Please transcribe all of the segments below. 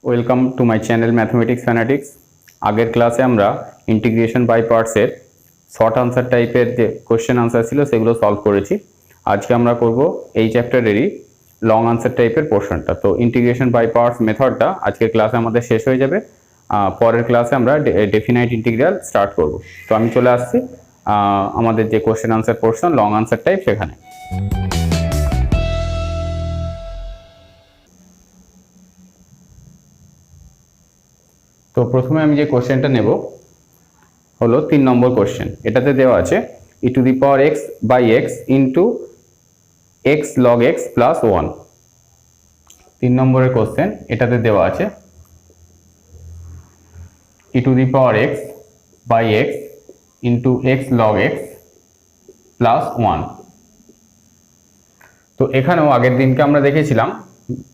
Welcome to my channel mathematics fanatics. আগের ক্লাসে আমরা ইন্টিগ্রেশন বাই পার্টসের শর্ট আনসার টাইপের যে কোশ্চেন আনসার ছিল সেগুলো সলভ করেছি। আজকে আমরা করব এই চ্যাপ্টারেরই লং আনসার টাইপের পোর্শনটা। তো ইন্টিগ্রেশন বাই পার্টস মেথডটা আজকের ক্লাসে আমাদের শেষ হয়ে যাবে। পরের ক্লাসে আমরা ডেফিনাইট ইন্টিগ্রাল স্টার্ট করব। তো আমি চলে আসছি আমাদের যে question answer portion long answer type সেখানে। তো প্রথমে আমি যে কোশ্চেনটা নেব হলো 3 নম্বর কোশ্চেন। এটাতে দেওয়া আছে e to the power x by x into x log x plus 1। 3 নম্বরের কোশ্চেন, এটাতে দেওয়া আছে e to the power x by x into x log x plus 1। তো এখানেও আগের দিনকে আমরা দেখেছিলাম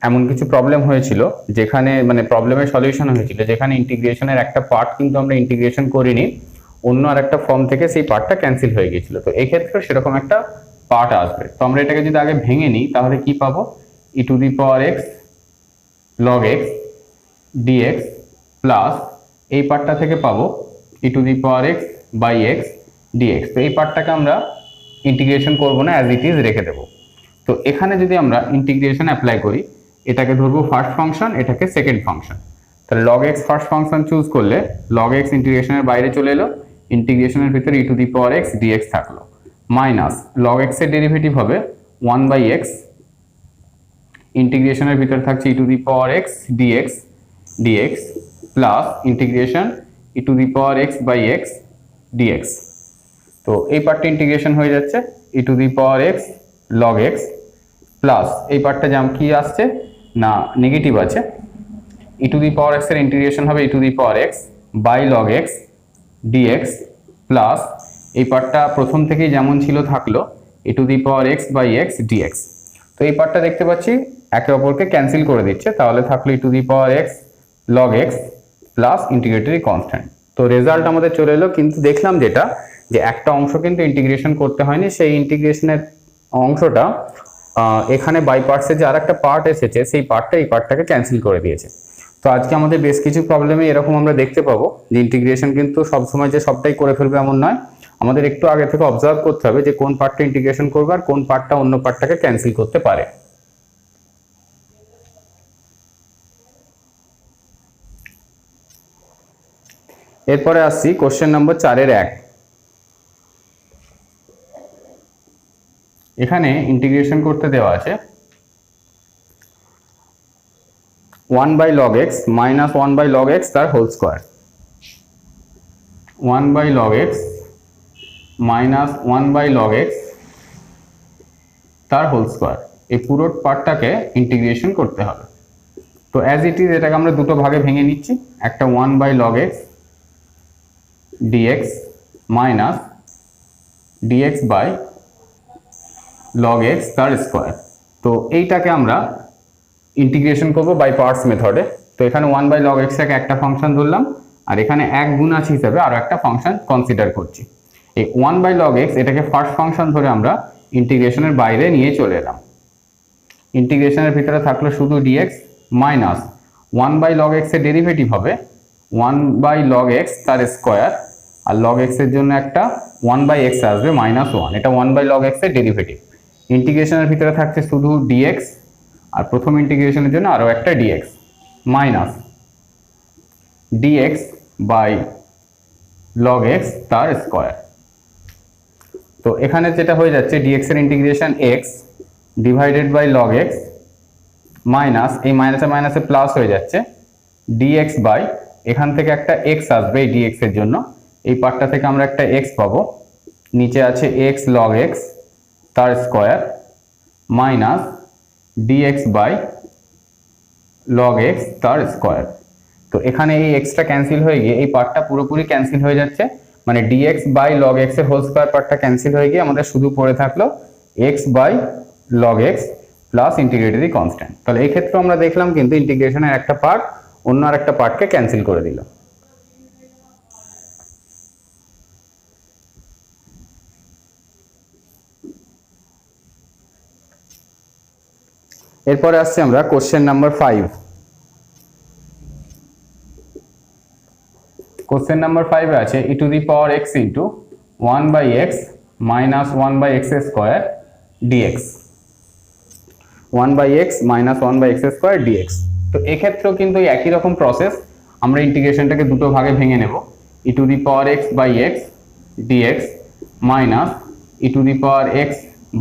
এমন কিছু প্রবলেম হয়েছিল যেখানে মানে প্রবলেমের সলিউশন হয়েছিল যেখানে ইন্টিগ্রেশনের একটা পার্ট কিন্তু আমরা ইন্টিগ্রেশন করিনি, অন্য আর একটা ফর্ম থেকে সেই পার্টটা ক্যান্সেল হয়ে গিয়েছিল। তো এই ক্ষেত্রে সেরকম একটা পার্ট আসবে। তো আমরা এটাকে যদি আগে ভেঙে নিই তাহলে কি পাবো, e to the power x log x dx plus এই পার্টটা থেকে পাবো e to the power x by x dx. তো এই পার্টটাকে আমরা ইন্টিগ্রেশন করবো না, অ্যাজ ইট ইজ রেখে দেবো। তো এখানে যদি আমরা ইন্টিগ্রেশন অ্যাপ্লাই করি, এটাকে ধরবো ফার্স্ট ফাংশন, এটাকে সেকেন্ড ফাংশন। তাহলে log x first function choose করলে লগ এক্স ইন্টিগ্রেশনের বাইরে চলে এলো, ইন্টিগ্রেশনের ভিতরে e to the power x dx থাকলো, মাইনাস লগ এক্স এর ডেরিভেটিভ হবে 1 বাই এক্স, ইন্টিগ্রেশনের ভিতরে থাকছে e to the power x dx dx plus integration e to the power x by x dx. তো এই পার্টটা ইন্টিগ্রেশন হয়ে যাচ্ছে e to the power x log x plus এই পার্টটা যেমন কি আসছে না নেগেটিভ আছে, e to the power x এর ইন্টিগ্রেশন হবে e to the power x by log x dx plus এই পার্টটা প্রথম থেকেই যেমন ছিল থাকলো e to the power x by x dx. তো এই পার্টটা দেখতে পাচ্ছি একে অপরকে ক্যান্সেল করে দিচ্ছে, তাহলে থাকলো e to the power x log x plus integratory constant. তো রেজাল্ট আমাদের চলে এলো, কিন্তু দেখলাম যেটা যে একটা অংশ কিন্তু ইন্টিগ্রেশন করতে হয়নি, সেই ইন্টিগ্রেশনের অংশটা এখানে বাই পার্টসের যে আর একটা পার্ট এসেছে সেই পার্টটা এই পার্টটাকে ক্যান্সেল করে দিয়েছে। তো আজকে আমাদের বেশ কিছু প্রবলেমে এরকম আমরা দেখতে পাবো যে ইন্টিগ্রেশন কিন্তু সবসময় যে সবটাই করে ফেলবে এমন নয়, আমাদের একটু আগে থেকে অবজার্ভ করতে হবে যে কোন পার্টটা ইন্টিগ্রেশন করবে আর কোন পার্টটা অন্য পার্টটাকে ক্যান্সেল করতে পারে। এরপরে আসছি কোশ্চেন নম্বর 4-এর 1। এখানে ইন্টিগ্রেশন করতে দেওয়া আছে 1 by log x minus 1 by log x তার whole square, 1 by log x minus 1 by log x তার হোল স্কোয়ার। এই পুরো পার্টটাকে ইন্টিগ্রেশন করতে হবে। তো অ্যাজ ইট ইজ এটাকে আমরা দুটো ভাগে ভেঙে নিচ্ছি, একটা 1 by log x dx minus dx by log x তার স্কোয়ার। তো এইটাকে আমরা ইন্টিগ্রেশন করব বাই পার্টস মেথডে। তো এখানে 1 বাই লগ এক্স একটা ফাংশন ধরলাম আর এখানে এক গুণ আছে হিসাবে আরো একটা ফাংশন কনসিডার করছি। এই 1 বাই লগ এক্স এটাকে ফার্স্ট ফাংশন ধরে আমরা ইন্টিগ্রেশনের বাইরে নিয়ে চলে এলাম। ইন্টিগ্রেশনের ভিতরে থাকলো শুধু dx minus 1 by log x এর ডেরিভেটিভ হবে 1 বাই লগ এক্স তার স্কোয়ার, আর লগ এক্স এর জন্য একটা 1 বাই এক্স আসবে মাইনাস 1, এটা 1 বাই লগ এক্স এর ডেরিভেটিভ। ইন্টিগ্রেশনের ভিতরে থাকছে শুধু ডিএক্স আর প্রথম ইন্টিগ্রেশনের জন্য আরো একটা dx minus dx by log x তার স্কোয়ার। তো এখানে যেটা হয়ে যাচ্ছে ডিএক্স এর integration x divided by log x minus এই মাইনাসে মাইনাসে প্লাস হয়ে যাচ্ছে ডিএক্স বাই এখান থেকে একটা এক্স আসবে এই ডিএক্স এর জন্য, এই পার্টটা থেকে আমরা একটা এক্স পাবো, নিচে আছে এক্স লগ এক্স তার square minus dx by log x তার স্কোয়ার। তো এখানে এই এক্সটা ক্যান্সেল হয়ে গিয়ে এই পার্টটা পুরোপুরি ক্যান্সেল হয়ে যাচ্ছে, মানে ডিএক্স বাই লগ এক্স এর হোল স্কোয়ার পার্টটা ক্যান্সেল হয়ে গিয়ে আমাদের শুধু পড়ে থাকলো x by log x plus integratory constant. তাহলে এই ক্ষেত্রে আমরা দেখলাম কিন্তু ইন্টিগ্রেশনের একটা পার্ট অন্য আর একটা পার্টকে ক্যান্সেল করে দিল। এরপরে আসছে আমরা কোশ্চেন নাম্বার 5। কোশ্চেন নাম্বার 5 এ আছে e to the power x into 1/x minus 1/x square dx, 1/x minus 1/x square dx। তো এক্ষেত্রেও কিন্তু একই রকম প্রসেস, আমরা ইন্টিগ্রেশনটাকে দুটো ভাগে ভেঙে নেব, e to the power x by x dx minus e to the power x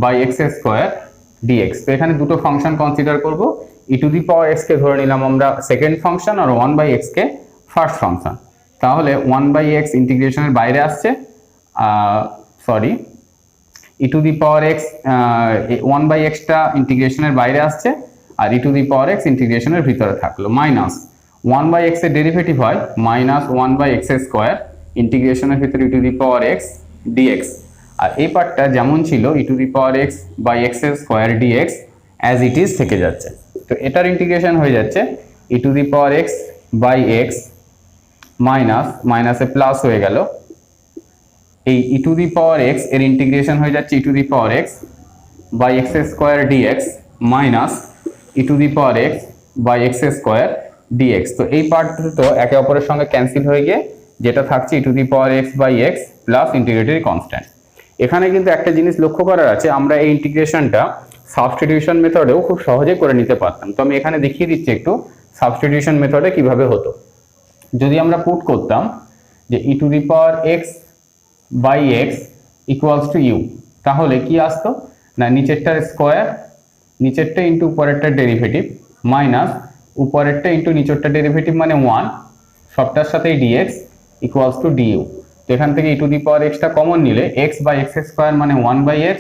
by x square dx। তো এখানে দুটো ফাংশন কনসিডার করব, e to the power x কে ধরে নিলাম আমরা সেকেন্ড ফাংশন আর 1/x কে ফার্স্ট ফাংশন। তাহলে 1/x ইন্টিগ্রেশনের বাইরে আসছে, sorry e to the power x 1/x টা ইন্টিগ্রেশনের বাইরে আসছে আর e to the power x ইন্টিগ্রেশনের ভিতরে থাকলো, মাইনাস 1/x এর ডেরিভেটিভ হয় মাইনাস 1/x স্কোয়ার ইন্টিগ্রেশনের ভিতরে e to the power x dx। আর এই পার্টটা যেমন ছিল e to the power x by x square dx as it is থেকে যাচ্ছে। তো এটার ইন্টিগ্রেশন হয়ে যাচ্ছে e to the power x by x minus মাইনাসে প্লাস হয়ে গেল, এই e to the power x এর ইন্টিগ্রেশন হয়ে যাচ্ছে e to the power x by x square dx minus e to the power x by x square dx। তো এই part দুটো একে অপরের সঙ্গে ক্যান্সেল হয়ে গিয়ে যেটা থাকছে e to the power x by x plus integratory constant. এখানে কিন্তু একটা জিনিস লক্ষ্য করার আছে, আমরা এই ইন্টিগ্রেশনটা সাবস্টিটিউশন মেথডেও খুব সহজে করে নিতে পারতাম। তো আমি এখানে দেখিয়ে দিচ্ছি একটু সাবস্টিটিউশন মেথডে কিভাবে হতো। যদি আমরা পুট করতাম যে e to the power x by x equals to u, তাহলে কি আসতো না নিচেরটার স্কোয়ার, নিচেরটা ইন্টু উপরেরটার ডেরিভেটিভ মাইনাস উপরেরটা ইন্টু নিচেরটা ডেরিভেটিভ মানে 1, সবটার সাথেই dx ইকুয়ালস টু du। তো এখান থেকে e to the power x টা কমন নিলে x বাই x স্কোয়ার মানে 1/x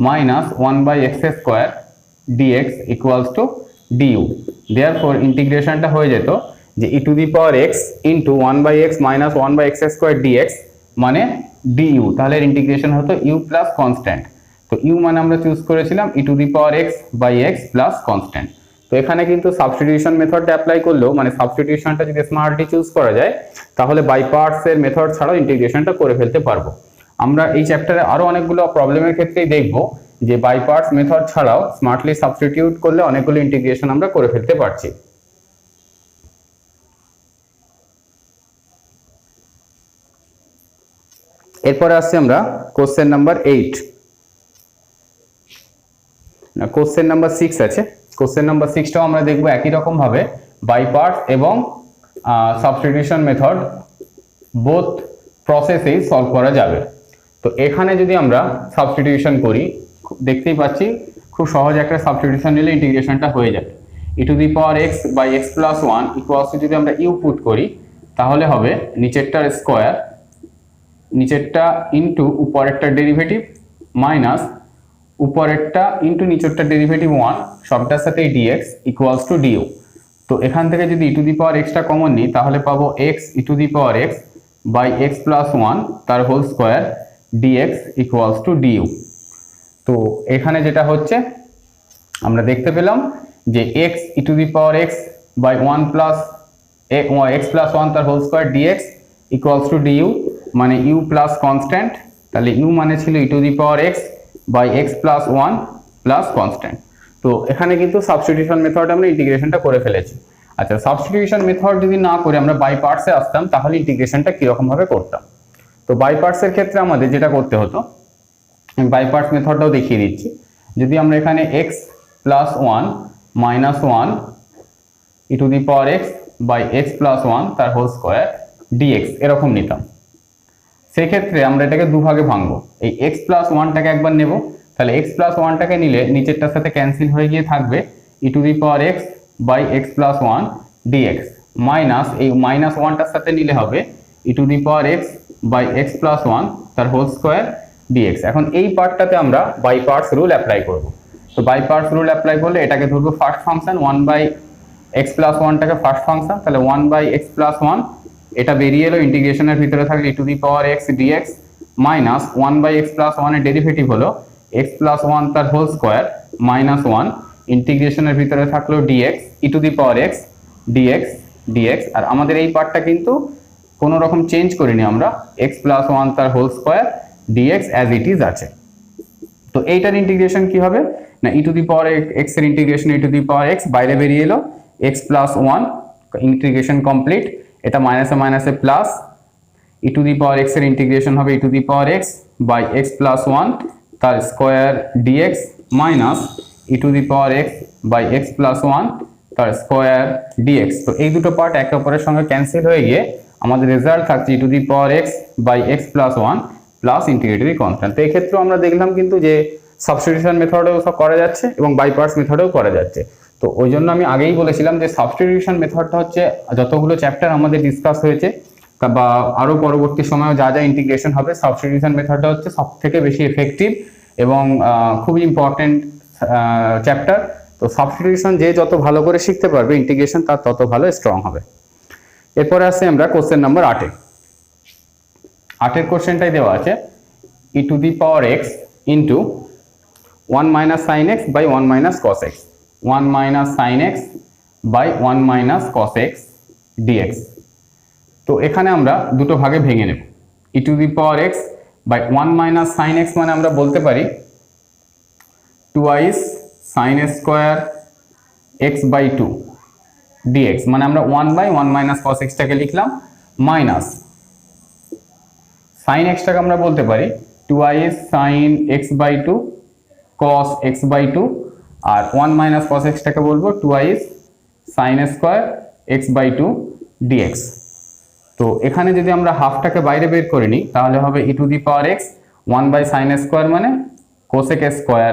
minus 1/x square dx equals to du। Therefore ইন্টিগ্রেশনটা হয়ে যেত যে e to the power x into 1/x minus 1/x square dx মানে du। তাহলে integration হতো u প্লাস কনস্ট্যান্ট। তো u মানে আমরা চুজ করেছিলাম e to the power x by x plus constant. তো এখানে কিন্তু সাবস্টিটিউশন মেথডটা অ্যাপ্লাই করলেও মানে সাবস্টিটিউশনটা যদি স্মার্টলি চুজ করা যায় তাহলে বাই পার্টস এর মেথড ছাড়াও ইন্টিগ্রেশনটা করে ফেলতে পারবো। আমরা এই চ্যাপ্টারে আরো অনেকগুলো প্রবলেমের ক্ষেত্রেই দেখবো যে বাই পার্টস মেথড ছাড়াও স্মার্টলি সাবস্টিটিউট করলে অনেকগুলো ইন্টিগ্রেশন আমরা করে ফেলতে পারছি। এরপরে আসছি আমরা কোশ্চেন নাম্বার 8, না কোশ্চেন নাম্বার 6 আছে। কোশ্চেন নাম্বার 6টাও আমরা দেখবো একই রকম ভাবে বাই পার্টস এবং সাবস্টিটিউশন মেথড বোথ প্রসেসেই সলভ করা যাবে। তো এখানে যদি আমরা সাবস্টিটিউশন করি দেখতেই পাচ্ছি খুব সহজ একটা সাবস্টিটিউশন নিলে ইন্টিগ্রেশনটা হয়ে যাবে। e to the power x by x plus 1 equals to যদি আমরা u পুট করি তাহলে হবে নিচেরটার স্কোয়ার, নিচেরটা ইন্টু উপরেরটার ডেরিভেটিভ মাইনাস উপরেরটা ইন্টু নিচেরটা ডেরিভেটিভ 1 সবটার সাথে dx ইকুয়ালস টু du। তো এখান থেকে যদি e to the power x টা কমন নিই তাহলে পাবো x e to the power x by x plus 1 তার whole square dx equals to du। তো এখানে যেটা হচ্ছে আমরা দেখতে পেলাম যে x e to the power x by 1 plus x plus 1 তার whole square dx equals to du মানে u প্লাস কনস্ট্যান্ট। তাহলে u মানে ছিল e to the power x by x plus 1 plus constant. তো এখানে কিন্তু সাবস্টিটিউশন মেথড আমরা ইন্টিগ্রেশনটা করে ফেলেছি। আচ্ছা, সাবস্টিটিউশন মেথড যদি না করে আমরা বাই পার্টসে আসতাম তাহলে ইন্টিগ্রেশনটা কিরকম ভাবে করতাম। তো বাই পার্টসের ক্ষেত্রে আমাদের যেটা করতে হতো, আমি বাই পার্টস মেথডটাও দেখিয়ে দিচ্ছি। যদি আমরা এখানে x plus 1 minus 1 e to the power x by x plus 1 তার হোল স্কোয়ার dx এরকম নিতাম, সেক্ষেত্রে আমরা এটাকে দুভাগে ভাঙবো। এই x প্লাস 1টাকে একবার নেব, তাহলে x প্লাস 1টাকে নিলে নিচেরটার সাথে ক্যান্সেল হয়ে গিয়ে থাকবে e to the power x by x plus 1 dx minus এই মাইনাস 1টার সাথে নিলে হবে e to the power x by x plus 1 তার হোল স্কোয়ার dx। এখন এই পার্টটাতে আমরা বাই পার্টস রুল অ্যাপ্লাই করব। তো বাই পার্টস রুল অ্যাপ্লাই করলে এটাকে ধরবো ফার্স্ট ফাংশন, 1/x প্লাস 1টাকে ফার্স্ট ফাংশন, তাহলে 1/x প্লাস 1 এটা বেরিয়ে এলো, ইন্টিগ্রেশনের ভিতরে থাকলে e to the power x dx minus 1/x plus 1 এর ডেরিভেটিভ হলো x প্লাস 1 তার হোল স্কোয়ার মাইনাস 1 ইন্টিগ্রেশনের ভিতরে থাকলো dx e to the power x dx। আর আমাদের এই পার্টটা কিন্তু কোনো রকম চেঞ্জ করিনি আমরা, x প্লাস 1 তার whole square dx as it is আছে। তো এইটার ইন্টিগ্রেশন কি হবে না e to the power x এর integration e to the power x বাইরে বেরিয়ে এলো, x প্লাস 1 ইন্টিগ্রেশন কমপ্লিট, এটা মাইনাসে মাইনাসে plus e to the power x এর ইন্টিগ্রেশন হবে e to the power x by x plus one তার square dx minus e to the power x by x plus one তার square dx. তো এই দুটো পার্ট একে অপরের সঙ্গে ক্যান্সেল হয়ে গিয়ে আমাদের রেজাল্ট থাকছে e to the power x by x plus one plus integratory constant. তো এক্ষেত্রেও আমরা দেখলাম কিন্তু যে সাবস্টিটিউশন মেথডেও সব করা যাচ্ছে এবং বাই পার্টস মেথডেও করা যাচ্ছে। তো ওই জন্য আমি আগেই বলেছিলাম যে সাবস্টিটিউশন মেথডটা হচ্ছে যতগুলো চ্যাপ্টার আমাদের ডিসকাস হয়েছে বা আরও পরবর্তী সময়েও যা যা ইন্টিগ্রেশন হবে, সাবস্টিটিউশন মেথডটা হচ্ছে সব থেকে বেশি এফেক্টিভ এবং খুবই ইম্পর্টেন্ট চ্যাপ্টার। তো সাবস্টিটিউশন যে যত ভালো করে শিখতে পারবে ইন্টিগ্রেশন তার তত ভালো স্ট্রং হবে। এরপরে আসছি আমরা কোশ্চেন নাম্বার 8-এ। 8-এর কোশ্চেনটাই দেওয়া আছে e to the power x into 1 minus sine x by 1 minus cos x, 1 minus sine x by 1 minus cos x dx. তো এখানে আমরা দুটো ভাগে ভেঙে নেব। E to the power x by 1 minus sine x মানে আমরা বলতে পারি twice sine square x by 2 dx, মানে আমরা 1 বাই 1 মাইনাস কস এক্সটাকে লিখলাম মাইনাস সাইন এক্সটাকে আমরা বলতে পারি twice sine x by 2 cos x by 2 আর 1 মাইনাস cos x টাকে বলবো twice sine square x by 2 dx। তো এখানে যদি আমরা হাফটাকে বাইরে বের করে নিই তাহলে হবে e to the power x 1 by sine square মানে cosec square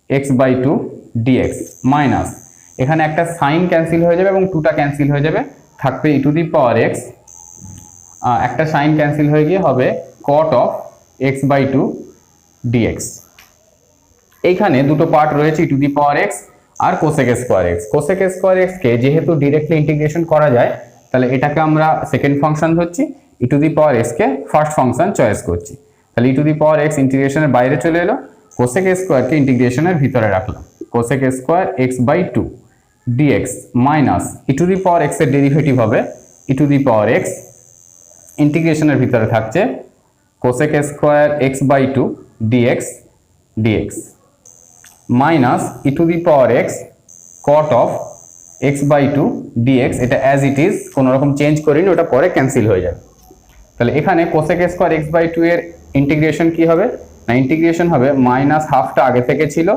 x by 2 dx minus এখানে একটা সাইন ক্যান্সেল হয়ে যাবে এবং 2টা ক্যান্সেল হয়ে যাবে, থাকবে e to the power x, একটা সাইন ক্যান্সেল হয়ে গিয়ে হবে cot of x by 2 dx। এইখানে দুটো পার্ট রয়েছে e to the power x আর cosec square x. Cosec square x কে যেহেতু ডিরেক্টলি ইন্টিগ্রেশন করা যায় তাহলে এটাকে আমরা সেকেন্ড ফাংশন ধরছি, e to the power x কে ফার্স্ট ফাংশন চয়েস করছি। তাহলে e to the power x ইন্টিগ্রেশনের বাইরে চলে এলো, কোসেক স্কোয়ারকে ইন্টিগ্রেশনের ভিতরে রাখলাম, cosec square x by 2 dx minus e to the power x এর ডেরিভেটিভ হবে e to the power x, ইন্টিগ্রেশনের ভিতরে থাকছে cosec square x by 2 dx dx minus e to the power x cot of x by 2 dx, এটা as it is কোনো রকম change করিনি, ওটা পরে ক্যান্সেল হয়ে যাবে। তাহলে এখানে কোসেক স্কোয়ার এক্স বাই 2 এর ইন্টিগ্রেশন কি হবে না, ইন্টিগ্রেশন হবে মাইনাস হাফটা আগে থেকে ছিল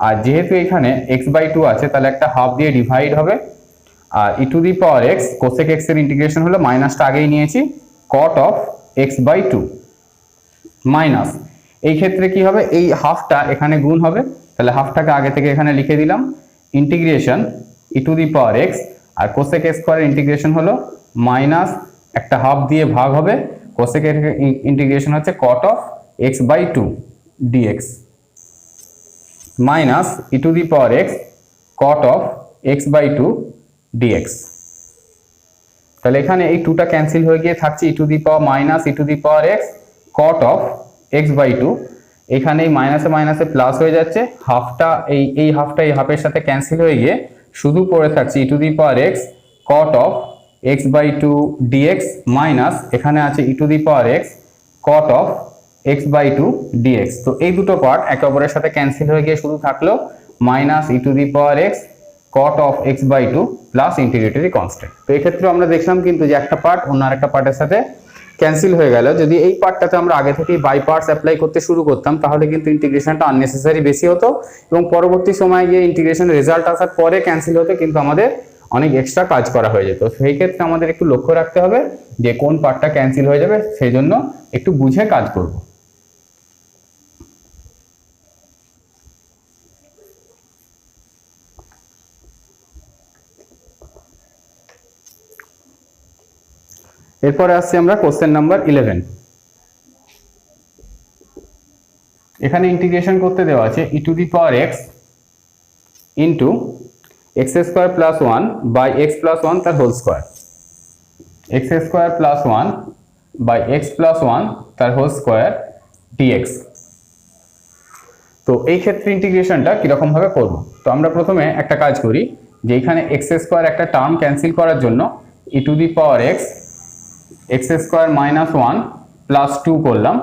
আর যেহেতু এখানে এক্স বাই 2 আছে তাহলে একটা হাফ দিয়ে ডিভাইড হবে আর e to the power x cosec x এর ইন্টিগ্রেশন হলো মাইনাসটা আগেই নিয়েছি cot of x by 2 minus এই ক্ষেত্রে কি হবে এই হাফটা এখানে গুণ হবে, তাহলে হাফটাকে আগে থেকে এখানে লিখে দিলাম integration e to the power x আর কোসেক স্কোয়ার ইন্টিগ্রেশন হলো মাইনাস একটা হাফ দিয়ে ভাগ হবে, কোসেক এর ইন্টিগ্রেশন হচ্ছে cot of x by 2 dx minus e to the power x cot of x by 2 dx. তাহলে এখানে এই 2টা ক্যান্সেল হয়ে গিয়ে থাকছে e to the power minus e to the power x cot of x by 2, এখানে এই মাইনাসে মাইনাসে প্লাস হয়ে যাচ্ছে, হাফটা এই হাফটা এই হাফের সাথে ক্যান্সেল হয়ে গিয়ে শুধু পড়ে থাকছে e to the power x cot of x by 2 dx minus এখানে আছে e to the power x cot of x by 2 dx. তো এই দুটো পার্ট একে অপরের সাথে ক্যান্সেল হয়ে গিয়ে শুধু থাকলো minus e to the power x cot of x by 2 plus integratory constant. তো এই ক্ষেত্রে আমরা দেখলাম কিন্তু যে একটা পার্ট অন্য আরেকটা পার্টের সাথে ক্যান্সেল হয়ে গেল। যদি এই পার্টটাতে আমরা আগে থেকেই বাই পার্টস অ্যাপ্লাই করতে শুরু করতাম তাহলে কিন্তু ইন্টিগ্রেশনটা আননেসেসারি বেশি হতো এবং পরবর্তী সময়ে গিয়ে ইন্টিগ্রেশন রেজাল্ট আসার পরে ক্যান্সেল হতে কিন্তু আমাদের অনেক এক্সট্রা কাজ করা হয়ে যেত। সেই ক্ষেত্রে আমাদের একটু লক্ষ্য রাখতে হবে যে কোন পার্টটা ক্যান্সেল হয়ে যাবে, সেই জন্য একটু বুঝে কাজ করব। এরপরে আসছি আমরা কোশ্চেন নাম্বার 11। এখানে ইন্টিগ্রেশন করতে দেওয়া আছে e to the power x into x square plus 1 by x plus 1 তার whole square, x square plus 1 by x plus 1 তার হোল স্কোয়ার ডিএক্স। তো এই ক্ষেত্রে ইন্টিগ্রেশনটা কিরকম ভাবে করব, তো আমরা প্রথমে একটা কাজ করি যে এখানে এক্স স্কোয়ার একটা টার্ম ক্যান্সেল করার জন্য e to the power x x square minus 1 plus 2 করলাম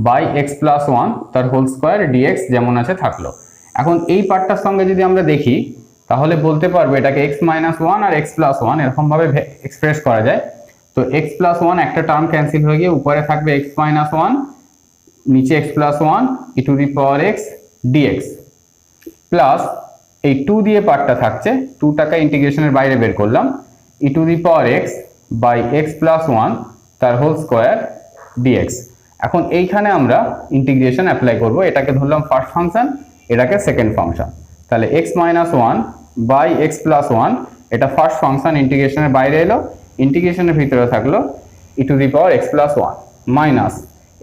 বাই এক্স প্লাস 1 তার হোল স্কোয়ার ডিএক্স যেমন আছে থাকলো। এখন এই পার্টটার সঙ্গে যদি আমরা দেখি তাহলে বলতে পারবো এটাকে এক্স মাইনাস 1 আর এক্স প্লাস 1 এরকম ভাবে এক্সপ্রেস করা যায়। তো x প্লাস ওয়ান একটা টার্ম ক্যান্সেল হয়ে গিয়ে উপরে থাকবে x মাইনাস ওয়ান, নিচে x plus one e to the power x dx, plus এই 2 দিয়ে পার্টটা থাকছে, 2টাকে ইন্টিগ্রেশনের বাইরে বের করলাম, e to the power x by x plus one তার হোল স্কোয়ার ডিএক্স। এখন এইখানে আমরা ইন্টিগ্রেশন অ্যাপ্লাই করব, এটাকে ধরলাম ফার্স্ট ফাংশন, এটাকে সেকেন্ড ফাংশন। তাহলে x minus one by x plus one, এটা ফার্স্ট ফাংশন ইন্টিগ্রেশনের বাইরে এলো, ইন্টিগ্রেশনের ভিতরে থাকলো e to the power x plus one minus,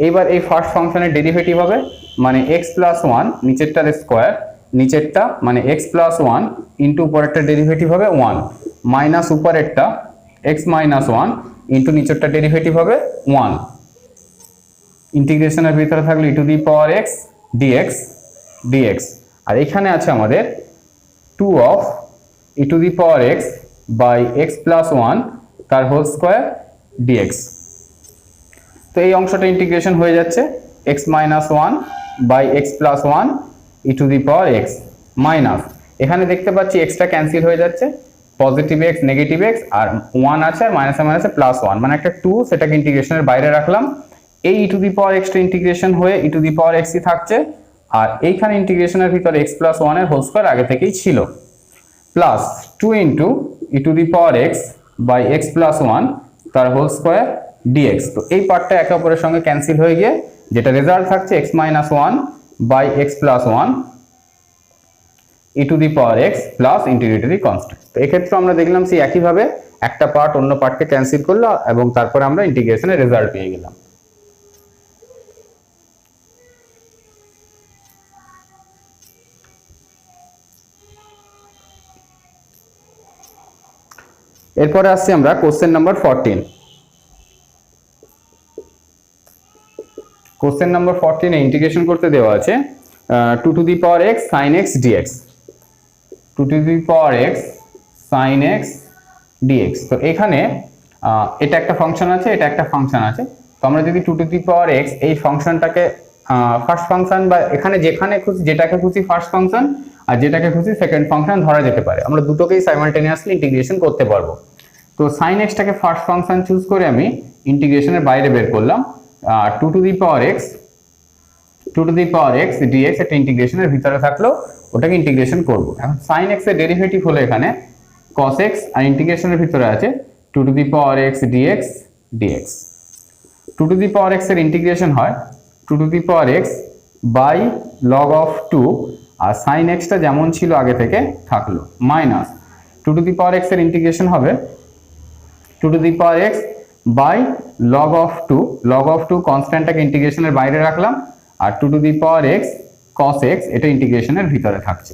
এইবার এই ফার্স্ট ফাংশনের ডেরিভেটিভ হবে মানে এক্স প্লাস ওয়ান, নিচেরটার স্কোয়ার, নিচেরটা মানে এক্স প্লাস ওয়ান ইন্টু উপরেরটা ডেরিভেটিভ হবে ওয়ান, মাইনাস উপরেরটা এক্স মাইনাস ওয়ান ইন্টু নিচেরটা ডেরিভেটিভ হবে ওয়ান। ইন্টিগ্রেশনের ভিতরে থাকলো e to the power x dx dx, আর এখানে আছে আমাদের 2 of e to the power x by x plus one তার হোল স্কোয়ার ডিএক্স। তো এই অংশটা ইন্টিগ্রেশন হয়ে যাচ্ছে x minus one by x plus one e to the power x minus, এখানে দেখতে পাচ্ছি এক্সটা ক্যান্সেল হয়ে যাচ্ছে, পজিটিভ এক্স নেগেটিভ এক্স আর ওয়ান আছে আর মাইনাসে মাইনাসে প্লাস ওয়ান, মানে একটা 2 সেটাকে ইন্টিগ্রেশনের বাইরে রাখলাম। এই ই টু দি পাওয়ার এক্সটা ইন্টিগ্রেশন হয়ে ই টু দি পাওয়ার এক্সই থাকছে, আর এইখানে ইন্টিগ্রেশনের ভিতরে এক্স প্লাস ওয়ানের হোল স্কোয়ার আগে থেকেই ছিল, plus 2 into e to the power x by x plus one তার হোল স্কোয়ার ডিএক্স। তো এই পার্টটা একে অপরের সঙ্গে ক্যান্সেল হয়ে গিয়ে যেটা রেজাল্ট থাকছে x minus one by x plus one e to the power x plus integratory constant. তো এক্ষেত্রে আমরা দেখলাম সেই একইভাবে একটা পার্ট অন্য পার্টকে ক্যান্সেল করলো এবং তারপরে আমরা ইন্টিগ্রেশনের রেজাল্ট পেয়ে গেলাম। এরপরে আসছি আমরা কোশ্চেন নাম্বার 14। কোশ্চেন নাম্বার 14 এ ইন্টিগ্রেশন করতে দেওয়া আছে 2 to the power x sin x dx, 2 to the power x sin x dx। তো এখানে এটা একটা ফাংশন আছে, এটা একটা ফাংশন আছে, তো আমরা যদি 2 টু দি পাওয়ার x এই ফাংশনটাকে ফার্স্ট ফাংশন বা এখানে যেখানে খুশি যেটাকে খুশি ফার্স্ট ফাংশন আর যেটাকে খুশি সেকেন্ড ফাংশন ধরা যেতে পারে, আমরা দুটোকেই সাইমালটেনিয়াসলি ইন্টিগ্রেশন করতে পারবো। তো sin x টাকে ফার্স্ট ফাংশন চুজ করে আমি ইন্টিগ্রেশনের বাইরে বের করলাম, 2 to the power x dx একটা ইন্টিগ্রেশনের ভিতরে থাকলো, ওটাকে ইন্টিগ্রেশন করব। এখন sin x এর ডেরিভেটিভ হলো এখানে cos x আর ইন্টিগ্রেশনের ভিতরে আছে 2 to the power x dx dx। 2 to the power x এর ইন্টিগ্রেশন হয় 2 to the power x by log of 2, আর sin x টা যেমন ছিল আগে থেকে থাকলো, minus 2 to the power x এর ইন্টিগ্রেশন হবে 2 to the power x by log of 2, log of 2 কনস্ট্যান্টটাকে ইন্টিগ্রেশনের বাইরে রাখলাম, আর 2 to the power x cos x এটা ইন্টিগ্রেশনের ভিতরে থাকছে।